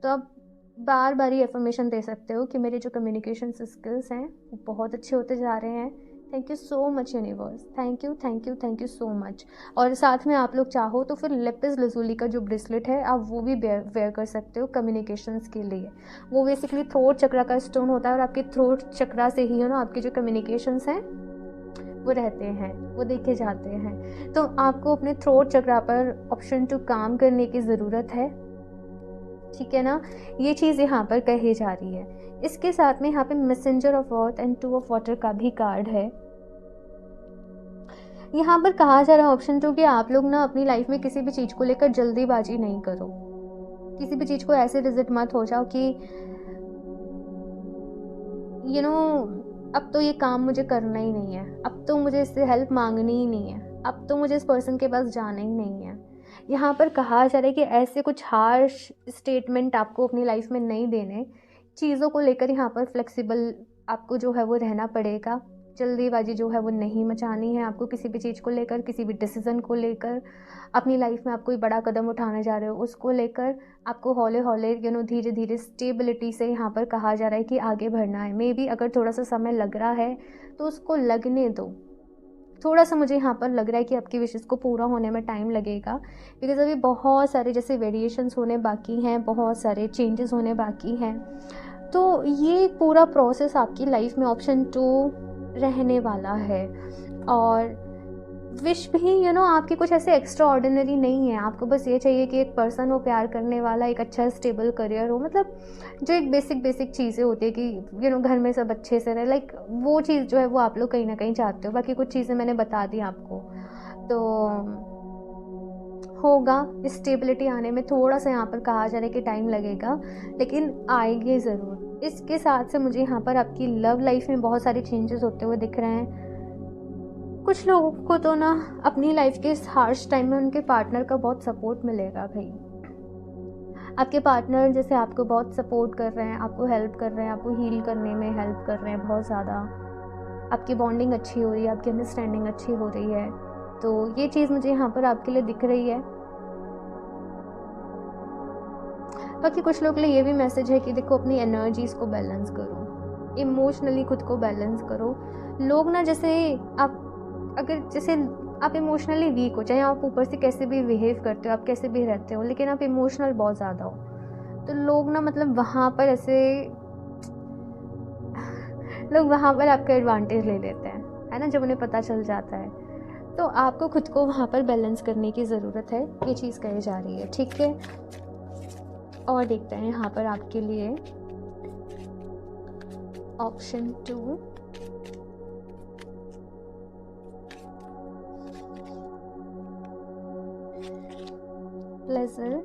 तो आप बार बार ही एफर्मेशन दे सकते हो कि मेरे जो कम्युनिकेशन स्किल्स हैं वो बहुत अच्छे होते जा रहे हैं, thank you so much universe, thank you thank you thank you so much. और साथ में आप लोग चाहो तो फिर लेपिस लजुली का जो ब्रेसलेट है आप वो भी वेयर कर सकते हो कम्युनिकेशंस के लिए। वो बेसिकली थ्रोट चक्रा का स्टोन होता है और आपके थ्रोट चक्रा से ही आपके जो कम्युनिकेशंस हैं वो रहते हैं, वो देखे जाते हैं। तो आपको अपने थ्रोट चक्रा पर ऑप्शन 2 काम करने की ज़रूरत है, ठीक है ना। ये चीज़ यहाँ पर कही जा रही है। इसके साथ में यहाँ पे messenger of earth and 2 of water का भी कार्ड है। यहाँ पर कहा जा रहा है ऑप्शन 2 कि आप लोग ना अपनी लाइफ में किसी भी चीज़ को लेकर जल्दीबाजी नहीं करो। किसी भी चीज़ को ऐसे रिजिट मत हो जाओ कि अब तो ये काम मुझे करना ही नहीं है, अब तो मुझे इससे हेल्प मांगनी ही नहीं है, अब तो मुझे इस पर्सन के पास जाना ही नहीं है। यहाँ पर कहा जा रहा है कि ऐसे कुछ हार्श स्टेटमेंट आपको अपनी लाइफ में नहीं देने। चीज़ों को लेकर यहाँ पर फ्लेक्सिबल आपको जो है वो रहना पड़ेगा। जल्दीबाजी जो है वो नहीं मचानी है आपको किसी भी चीज़ को लेकर, किसी भी डिसीज़न को लेकर। अपनी लाइफ में आप कोई बड़ा कदम उठाने जा रहे हो उसको लेकर आपको हौले हौले धीरे धीरे स्टेबिलिटी से यहाँ पर कहा जा रहा है कि आगे बढ़ना है। मे बी अगर थोड़ा सा समय लग रहा है तो उसको लगने दो। थोड़ा सा मुझे यहाँ पर लग रहा है कि आपकी विशेज़ को पूरा होने में टाइम लगेगा, बिकॉज अभी बहुत सारे जैसे वेरिएशंस होने बाकी हैं, बहुत सारे चेंजेस होने बाकी हैं। तो ये पूरा प्रोसेस आपकी लाइफ में ऑप्शन 2 रहने वाला है। और विश भी आपकी कुछ ऐसे एक्स्ट्रा ऑर्डिनरी नहीं है। आपको बस ये चाहिए कि एक पर्सन हो प्यार करने वाला, एक अच्छा स्टेबल करियर हो, मतलब जो एक बेसिक चीज़ें होती है कि घर में सब अच्छे से रहे, लाइक वो चीज़ जो है वो आप लोग कहीं ना कहीं चाहते हो। बाकी कुछ चीज़ें मैंने बता दी आपको। तो होगा स्टेबिलिटी आने में, थोड़ा सा यहाँ पर कहा जा रहा है कि टाइम लगेगा, लेकिन आएगी ज़रूर। इसके साथ से मुझे यहाँ पर आपकी लव लाइफ में बहुत सारे चेंजेस होते हुए दिख रहे हैं। कुछ लोगों को तो ना अपनी लाइफ के इस हार्श टाइम में उनके पार्टनर का बहुत सपोर्ट मिलेगा भाई। आपके पार्टनर जैसे आपको बहुत सपोर्ट कर रहे हैं, आपको हेल्प कर रहे हैं, आपको हील करने में हेल्प कर रहे हैं बहुत ज़्यादा। आपकी बॉन्डिंग अच्छी हो रही है, आपकी अंडरस्टैंडिंग अच्छी हो रही है। तो ये चीज़ मुझे यहाँ पर आपके लिए दिख रही है। बाकी कुछ लोग के लिए ये भी मैसेज है कि देखो अपनी एनर्जीज़ को बैलेंस करो, इमोशनली खुद को बैलेंस करो। लोग ना जैसे आप इमोशनली वीक हो, चाहे आप ऊपर से कैसे भी बिहेव करते हो, आप कैसे भी रहते हो, लेकिन आप इमोशनल बहुत ज़्यादा हो, तो लोग ना मतलब वहाँ पर आपका एडवांटेज ले लेते हैं, है ना, जब उन्हें पता चल जाता है। तो आपको खुद को वहाँ पर बैलेंस करने की ज़रूरत है, ये चीज़ कही जा रही है, ठीक है। और देखते हैं यहाँ पर आपके लिए option 2, pleasure,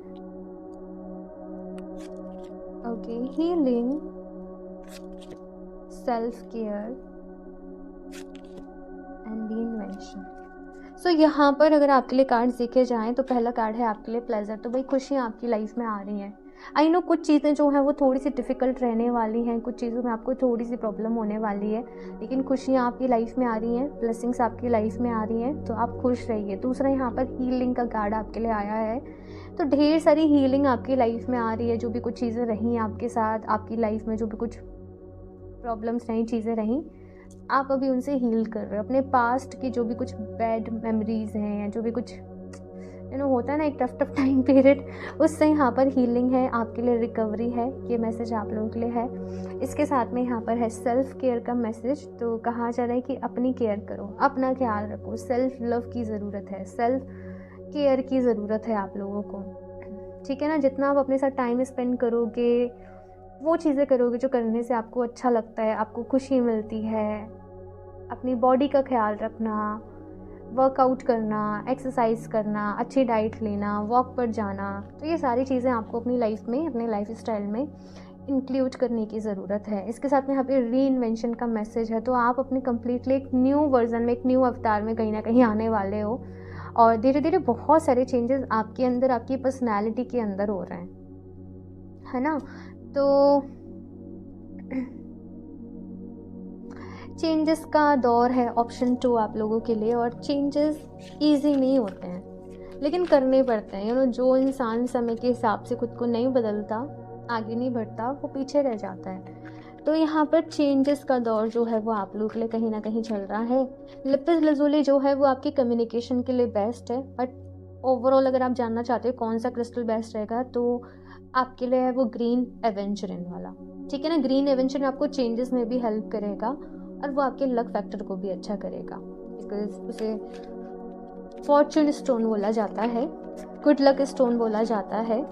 okay, healing, self care and reinvention। सो यहाँ पर अगर आपके लिए कार्ड्स देखे जाएँ तो पहला कार्ड है आपके लिए प्लेजर। तो भाई खुशियाँ आपकी लाइफ में आ रही हैं। आई नो कुछ चीज़ें जो हैं वो थोड़ी सी डिफ़िकल्ट रहने वाली हैं, कुछ चीज़ों में आपको थोड़ी सी प्रॉब्लम होने वाली है, लेकिन खुशियाँ आपकी लाइफ में आ रही हैं, ब्लेसिंग्स आपकी लाइफ में आ रही हैं, तो आप खुश रहिए। दूसरा यहाँ पर हीलिंग का कार्ड आपके लिए आया है, तो ढेर सारी हीलिंग आपकी लाइफ में आ रही है। जो भी कुछ चीज़ें रहीं आपके साथ, आपकी लाइफ में जो भी कुछ प्रॉब्लम्स रहीं, चीज़ें रहीं, आप अभी उनसे हील कर रहे हो। अपने पास्ट की जो भी कुछ बैड मेमोरीज़ हैं या जो भी कुछ होता है ना एक टफ टाइम पीरियड, उससे यहाँ पर हीलिंग है आपके लिए, रिकवरी है। ये मैसेज आप लोगों के लिए है। इसके साथ में यहाँ पर है सेल्फ केयर का मैसेज। तो कहा जा रहा है कि अपनी केयर करो, अपना ख्याल रखो, सेल्फ लव की ज़रूरत है, सेल्फ केयर की ज़रूरत है आप लोगों को, ठीक है ना। जितना आप अपने साथ टाइम स्पेंड करोगे, वो चीज़ें करोगे जो करने से आपको अच्छा लगता है, आपको खुशी मिलती है, अपनी बॉडी का ख्याल रखना, वर्कआउट करना, एक्सरसाइज करना, अच्छी डाइट लेना, वॉक पर जाना, तो ये सारी चीज़ें आपको अपनी लाइफ में, अपने लाइफ स्टाइल में इंक्लूड करने की ज़रूरत है। इसके साथ में यहाँ पे री इन्वेंशन का मैसेज है। तो आप अपने कम्प्लीटली एक न्यू वर्जन में, एक न्यू अवतार में कहीं ना कहीं आने वाले हो, और धीरे धीरे बहुत सारे चेंजेस आपके अंदर, आपकी पर्सनैलिटी के अंदर हो रहे हैं, है ना। तो चेंजेस का दौर है ऑप्शन 2 आप लोगों के लिए। और चेंजेस इजी नहीं होते हैं, लेकिन करने पड़ते हैं। जो इंसान समय के हिसाब से खुद को नहीं बदलता, आगे नहीं बढ़ता, वो पीछे रह जाता है। तो यहाँ पर चेंजेस का दौर जो है वो आप लोग के लिए कहीं ना कहीं चल रहा है। लिपिस लजुली जो है वो आपकी कम्युनिकेशन के लिए बेस्ट है, बट ओवरऑल अगर आप जानना चाहते हो कौन सा क्रिस्टल बेस्ट रहेगा तो आपके लिए है वो ग्रीन एवेंचरिन वाला, ठीक है ना। ग्रीन एवेंचरिन आपको चेंजेस में भी हेल्प करेगा और वो आपके लक फैक्टर को भी अच्छा करेगा, बिकॉज उसे फॉर्चून स्टोन बोला जाता है, गुड लक स्टोन बोला जाता है।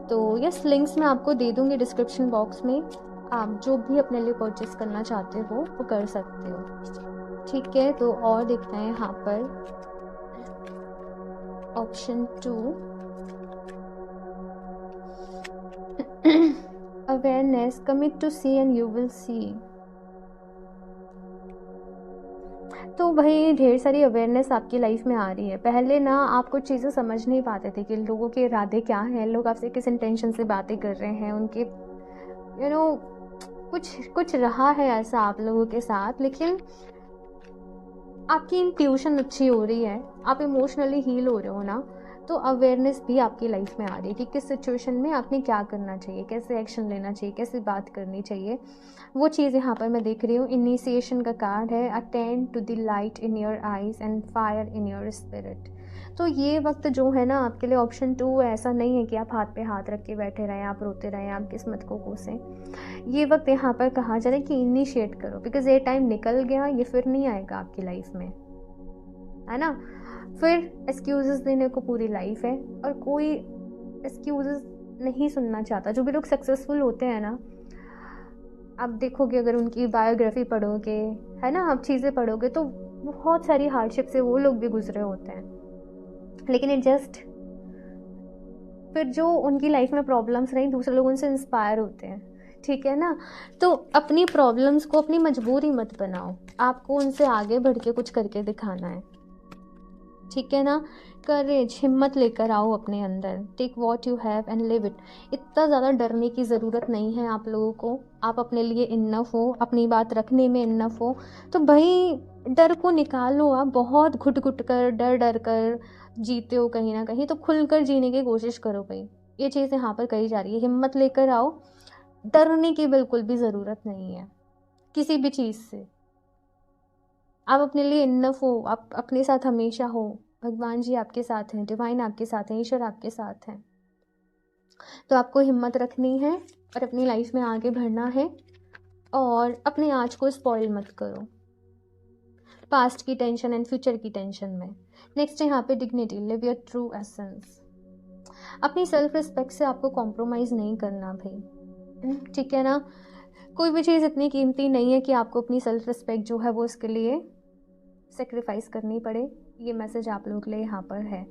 तो यस, लिंक्स मैं आपको दे दूँगी डिस्क्रिप्शन बॉक्स में, आप जो भी अपने लिए परचेस करना चाहते हो वो कर सकते हो, ठीक है। तो और देखते हैं यहाँ पर option 2, awareness, commit to see and you will see. तो भाई ढेर सारी अवेयरनेस आपकी लाइफ में आ रही है। पहले ना आप कुछ चीज़ें समझ नहीं पाते थे कि लोगों के इरादे क्या हैं, लोग आपसे किस इंटेंशन से बातें कर रहे हैं, उनके कुछ रहा है ऐसा आप लोगों के साथ, लेकिन आपकी इंट्यूशन अच्छी हो रही है, आप इमोशनली हील हो रहे हो ना, तो अवेयरनेस भी आपकी लाइफ में आ रही है कि किस सिचुएशन में आपने क्या करना चाहिए, कैसे एक्शन लेना चाहिए, कैसे बात करनी चाहिए। वो चीज़ यहाँ पर मैं देख रही हूँ। इनिशिएशन का कार्ड है, attend to the light in your eyes and fire in your spirit. तो ये वक्त जो है ना आपके लिए ऑप्शन 2, ऐसा नहीं है कि आप हाथ पे हाथ रख के बैठे रहें, आप रोते रहें, आप किस्मत को कोसें। ये वक्त यहाँ पर कहा जा रहा है कि इनिशिएट करो, बिकॉज ये टाइम निकल गया, ये फिर नहीं आएगा आपकी लाइफ में, है ना। फिर एक्सक्यूज़ेस देने को पूरी लाइफ है और कोई एक्सक्यूज़ेस नहीं सुनना चाहता। जो भी लोग सक्सेसफुल होते हैं ना, आप देखोगे अगर उनकी बायोग्राफी पढ़ोगे, है ना, आप चीज़ें पढ़ोगे तो बहुत सारी हार्डशिप से वो लोग भी गुजरे होते हैं, लेकिन इट जस्ट फिर जो उनकी लाइफ में प्रॉब्लम्स रही, दूसरे लोग उनसे इंस्पायर होते हैं, ठीक है ना। तो अपनी प्रॉब्लम्स को अपनी मजबूरी मत बनाओ, आपको उनसे आगे बढ़ के कुछ करके दिखाना है, ठीक है ना। करेज, हिम्मत लेकर आओ अपने अंदर, take what you have and live it. इतना ज़्यादा डरने की ज़रूरत नहीं है आप लोगों को, आप अपने लिए इन्नफ हो, अपनी बात रखने में इन्नफ हो, तो भाई डर को निकालो। आप बहुत घुट घुट कर डर कर जीते हो कहीं ना कहीं, तो खुलकर जीने की कोशिश करो भाई। ये चीज़ यहाँ पर कही जा रही है, हिम्मत लेकर आओ, डरने की बिल्कुल भी ज़रूरत नहीं है किसी भी चीज़ से। आप अपने लिए इन्नफ हो, आप अपने साथ हमेशा हो, भगवान जी आपके साथ हैं, डिवाइन आपके साथ हैं, ईश्वर आपके साथ हैं। तो आपको हिम्मत रखनी है और अपनी लाइफ में आगे बढ़ना है, और अपने आज को स्पॉइल मत करो पास्ट की टेंशन एंड फ्यूचर की टेंशन में। नेक्स्ट है यहाँ पे dignity, live your true essence. अपनी सेल्फ रिस्पेक्ट से आपको कॉम्प्रोमाइज़ नहीं करना भाई, ठीक है ना। कोई भी चीज़ इतनी कीमती नहीं है कि आपको अपनी सेल्फ रिस्पेक्ट जो है वो उसके लिए सेक्रीफाइस करनी पड़े। ये मैसेज आप लोगों के लिए यहाँ पर है,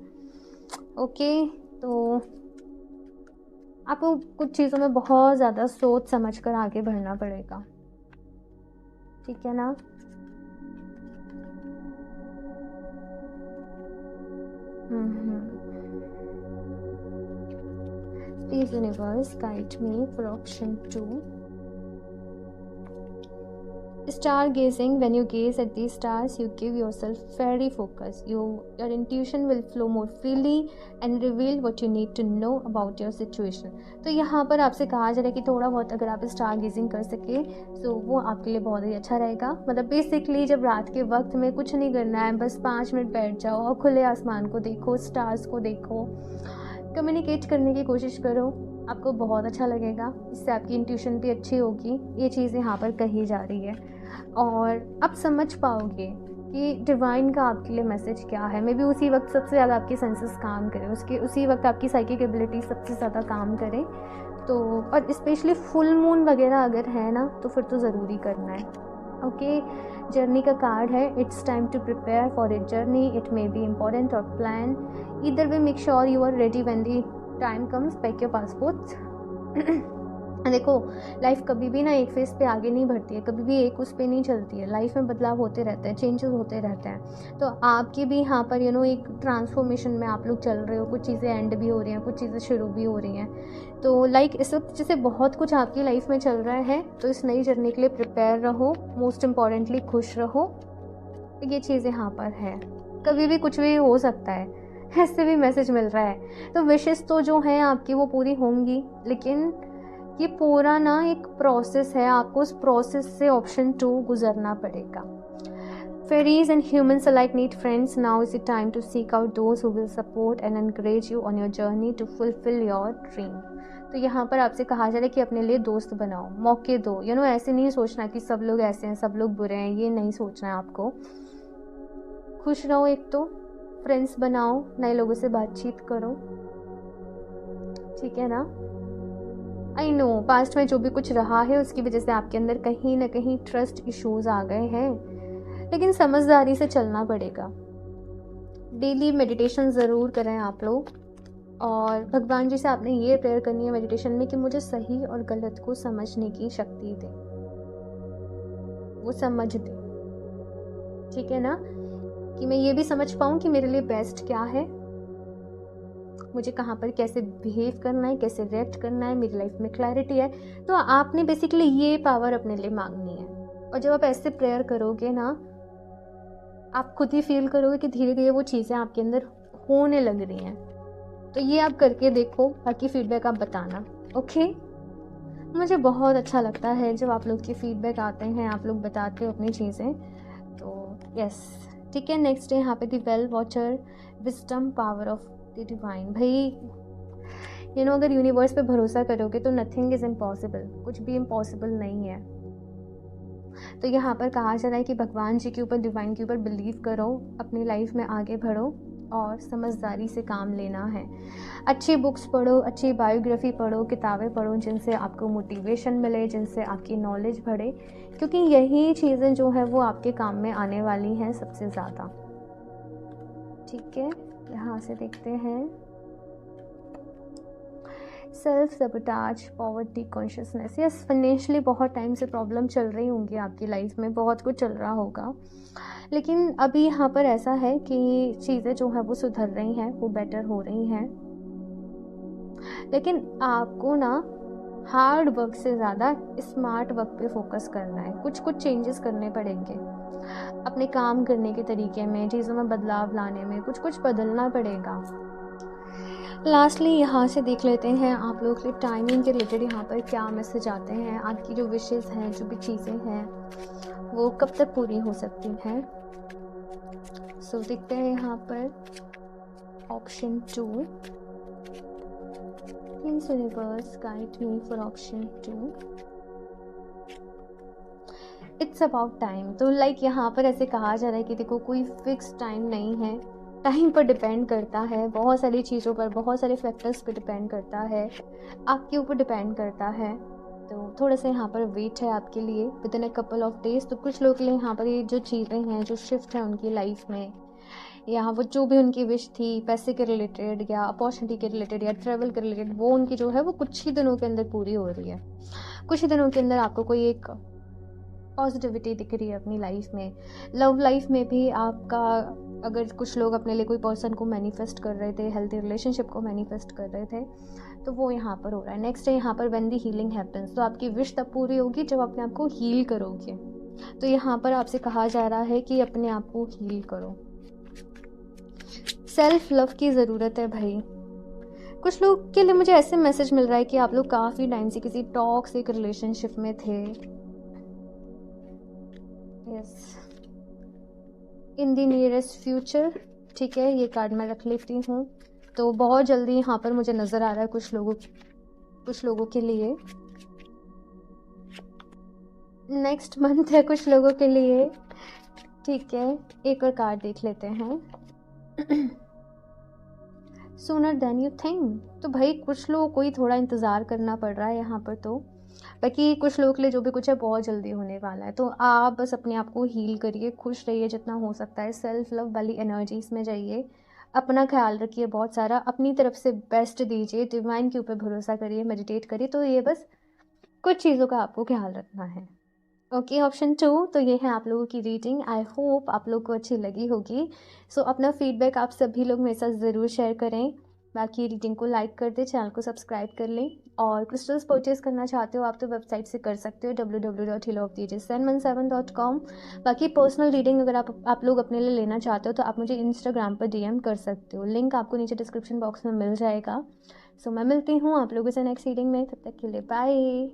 ओके। तो आपको कुछ चीज़ों में बहुत ज़्यादा सोच समझ कर आगे बढ़ना पड़ेगा, ठीक है ना। Please universe guide me for option 2. Star gazing, when you gaze at these stars you give yourself very focus, your intuition will flow more freely and reveal what you need to know about your situation. तो यहाँ पर आपसे कहा जा रहा है कि थोड़ा बहुत अगर आप स्टार गेजिंग कर सके तो वो आपके लिए बहुत ही अच्छा रहेगा। मतलब बेसिकली जब रात के वक्त में कुछ नहीं करना है, बस 5 मिनट बैठ जाओ और खुले आसमान को देखो, स्टार्स को देखो, कम्युनिकेट करने की कोशिश करो, आपको बहुत अच्छा लगेगा। इससे आपकी इंट्यूशन भी अच्छी होगी। ये चीज़ यहाँ पर कही जा रही है और आप समझ पाओगे कि डिवाइन का आपके लिए मैसेज क्या है। मे बी उसी वक्त सबसे ज़्यादा आपकी सेंसेस काम करें, उसी वक्त आपकी साइकिक एबिलिटी सबसे ज़्यादा काम करे। तो और स्पेशली फुल मून वगैरह अगर है ना तो फिर तो ज़रूरी करना है, ओके। जर्नी का कार्ड है, it's time to prepare for a journey, it may be important और plan, either way make sure you are ready when the time comes, pack your passport. देखो लाइफ कभी भी ना एक फेस पे आगे नहीं बढ़ती है, कभी भी एक उस पे नहीं चलती है। लाइफ में बदलाव होते रहते हैं, चेंजेस होते रहते हैं। तो आपकी भी यहाँ पर एक ट्रांसफॉर्मेशन में आप लोग चल रहे हो, कुछ चीज़ें एंड भी हो रही हैं, कुछ चीज़ें शुरू भी हो रही हैं। तो इस वक्त जैसे बहुत कुछ आपकी लाइफ में चल रहा है, तो इस नई जर्नी के लिए प्रिपेयर रहो, मोस्ट इम्पॉर्टेंटली खुश रहो। ये चीज़ यहाँ पर है, कभी भी कुछ भी हो सकता है, ऐसे भी मैसेज मिल रहा है। तो विशेस तो जो हैं आपकी वो पूरी होंगी, लेकिन ये पूरा ना एक प्रोसेस है, आपको उस प्रोसेस से ऑप्शन 2 गुजरना पड़ेगा। Fairies and humans alike need friends. Now is the time to seek out those who will support and encourage you on your journey to fulfill your dream. तो यहाँ पर आपसे कहा जा रहा है कि अपने लिए दोस्त बनाओ, मौके दो। ऐसे नहीं सोचना कि सब लोग ऐसे हैं, सब लोग बुरे हैं, ये नहीं सोचना है आपको। खुश रहो, एक तो फ्रेंड्स बनाओ, नए लोगों से बातचीत करो, ठीक है ना। आई नो पास्ट में जो भी कुछ रहा है उसकी वजह से आपके अंदर कहीं ना कहीं ट्रस्ट इश्यूज आ गए हैं, लेकिन समझदारी से चलना पड़ेगा। डेली मेडिटेशन ज़रूर करें आप लोग, और भगवान जी से आपने ये प्रेयर करनी है मेडिटेशन में कि मुझे सही और गलत को समझने की शक्ति दे, वो समझ दे, ठीक है ना, कि मैं ये भी समझ पाऊँ कि मेरे लिए बेस्ट क्या है, मुझे कहाँ पर कैसे बिहेव करना है, कैसे रिएक्ट करना है, मेरी लाइफ में क्लैरिटी है। तो आपने बेसिकली ये पावर अपने लिए मांगनी है। और जब आप ऐसे प्रेयर करोगे ना, आप खुद ही फील करोगे कि धीरे धीरे वो चीज़ें आपके अंदर होने लग रही हैं। तो ये आप करके देखो, बाकी फीडबैक आप बताना, ओके। मुझे बहुत अच्छा लगता है जब आप लोग के फीडबैक आते हैं, आप लोग बताते हो अपनी चीज़ें, तो यस, ठीक है। नेक्स्ट है यहाँ पे the well watcher, wisdom, power of the divine. भाई अगर यूनिवर्स पे भरोसा करोगे तो नथिंग इज़ इम्पॉसिबल, कुछ भी इम्पॉसिबल नहीं है। तो यहाँ पर कहा जा रहा है कि भगवान जी के ऊपर, डिवाइन के ऊपर बिलीव करो, अपनी लाइफ में आगे बढ़ो और समझदारी से काम लेना है। अच्छी बुक्स पढ़ो, अच्छी बायोग्राफी पढ़ो, किताबें पढ़ो जिनसे आपको मोटिवेशन मिले, जिनसे आपकी नॉलेज बढ़े, क्योंकि यही चीज़ें जो है वो आपके काम में आने वाली हैं सबसे ज़्यादा, ठीक है। यहाँ से देखते हैं, self sabotage, poverty consciousness. Yes, financially बहुत टाइम से प्रॉब्लम चल रही होंगी आपकी लाइफ में, बहुत कुछ चल रहा होगा, लेकिन अभी यहाँ पर ऐसा है कि चीज़ें जो हैं वो सुधर रही हैं, वो बेटर हो रही हैं। लेकिन आपको ना हार्ड वर्क से ज़्यादा स्मार्ट वर्क पे फोकस करना है। कुछ कुछ चेंजेस करने पड़ेंगे अपने काम करने के तरीके में, चीज़ों में बदलाव लाने में, कुछ कुछ बदलना पड़ेगा। लास्टली यहाँ से देख लेते हैं आप लोग के टाइमिंग के रिलेटेड यहाँ पर क्या मैसेज आते हैं। आपकी जो विशेज़ हैं, जो भी चीज़ें हैं, वो कब तक पूरी हो सकती हैं। सो देखते हैं यहाँ पर option 2, please universe guide me for option 2। It's about time. तो यहाँ पर ऐसे कहा जा रहा है कि देखो कोई फिक्स टाइम नहीं है, टाइम पर डिपेंड करता है, बहुत सारी चीज़ों पर, बहुत सारे फैक्टर्स पे डिपेंड करता है, आपके ऊपर डिपेंड करता है। तो थोड़ा सा यहाँ पर वेट है आपके लिए, with in a couple of days. तो कुछ लोग के लिए यहाँ पर ये जो चीज़ें हैं, जो शिफ्ट है उनकी लाइफ में, या वो जो भी उनकी विश थी पैसे के रिलेटेड या अपॉर्चुनिटी के रिलेटेड या ट्रैवल के रिलेटेड, वो उनकी जो है वो कुछ ही दिनों के अंदर पूरी हो रही है। कुछ ही दिनों के अंदर आपको कोई एक पॉजिटिविटी दिख रही है अपनी लाइफ में। लव लाइफ में भी आपका, अगर कुछ लोग अपने लिए कोई पर्सन को मैनिफेस्ट कर रहे थे, हेल्थी रिलेशनशिप को मैनिफेस्ट कर रहे थे, तो वो यहाँ पर हो रहा है। नेक्स्ट है यहाँ पर व्हेन द हीलिंग हैपेंस। तो आपकी विश तब पूरी होगी जब अपने आप को हील करोगे। तो यहाँ पर आपसे कहा जा रहा है कि अपने आप को हील करो। सेल्फ लव की ज़रूरत है भाई। कुछ लोग के लिए मुझे ऐसे मैसेज मिल रहा है कि आप लोग काफ़ी टाइम से किसी टॉक्सिक रिलेशनशिप में थे। Yes, in the nearest future, ठीक है, ये कार्ड मैं रख लेती हूँ। तो बहुत जल्दी यहाँ पर मुझे नज़र आ रहा है कुछ लोगों के लिए नेक्स्ट मंथ है, कुछ लोगों के लिए, ठीक है। एक और कार्ड देख लेते हैं, सूनर देन यू थिंक। तो भाई कुछ लोगों को ही थोड़ा इंतज़ार करना पड़ रहा है यहाँ पर, तो बाकी कुछ लोगों के लिए जो भी कुछ है बहुत जल्दी होने वाला है। तो आप बस अपने आप को हील करिए, खुश रहिए जितना हो सकता है, सेल्फ लव वाली एनर्जीज में जाइए, अपना ख्याल रखिए, बहुत सारा अपनी तरफ से बेस्ट दीजिए, डिवाइन के ऊपर भरोसा करिए, मेडिटेट करिए। तो ये बस कुछ चीज़ों का आपको ख्याल रखना है, ओके। ऑप्शन 2, तो ये है आप लोगों की रीडिंग। आई होप आप लोग को अच्छी लगी होगी। सो अपना फीडबैक आप सभी लोग मेरे साथ ज़रूर शेयर करें। बाकी रीडिंग को लाइक कर दें, चैनल को सब्सक्राइब कर लें, और क्रिस्टल्स परचेज़ करना चाहते हो आप तो वेबसाइट से कर सकते हो www.healoftheages717.com। बाकी पर्सनल रीडिंग अगर आप लोग अपने लिए लेना चाहते हो तो आप मुझे इंस्टाग्राम पर DM कर सकते हो, लिंक आपको नीचे डिस्क्रिप्शन बॉक्स में मिल जाएगा। सो मैं मिलती हूँ आप लोगों से नेक्स्ट रीडिंग में, तब तक के लिए बाय।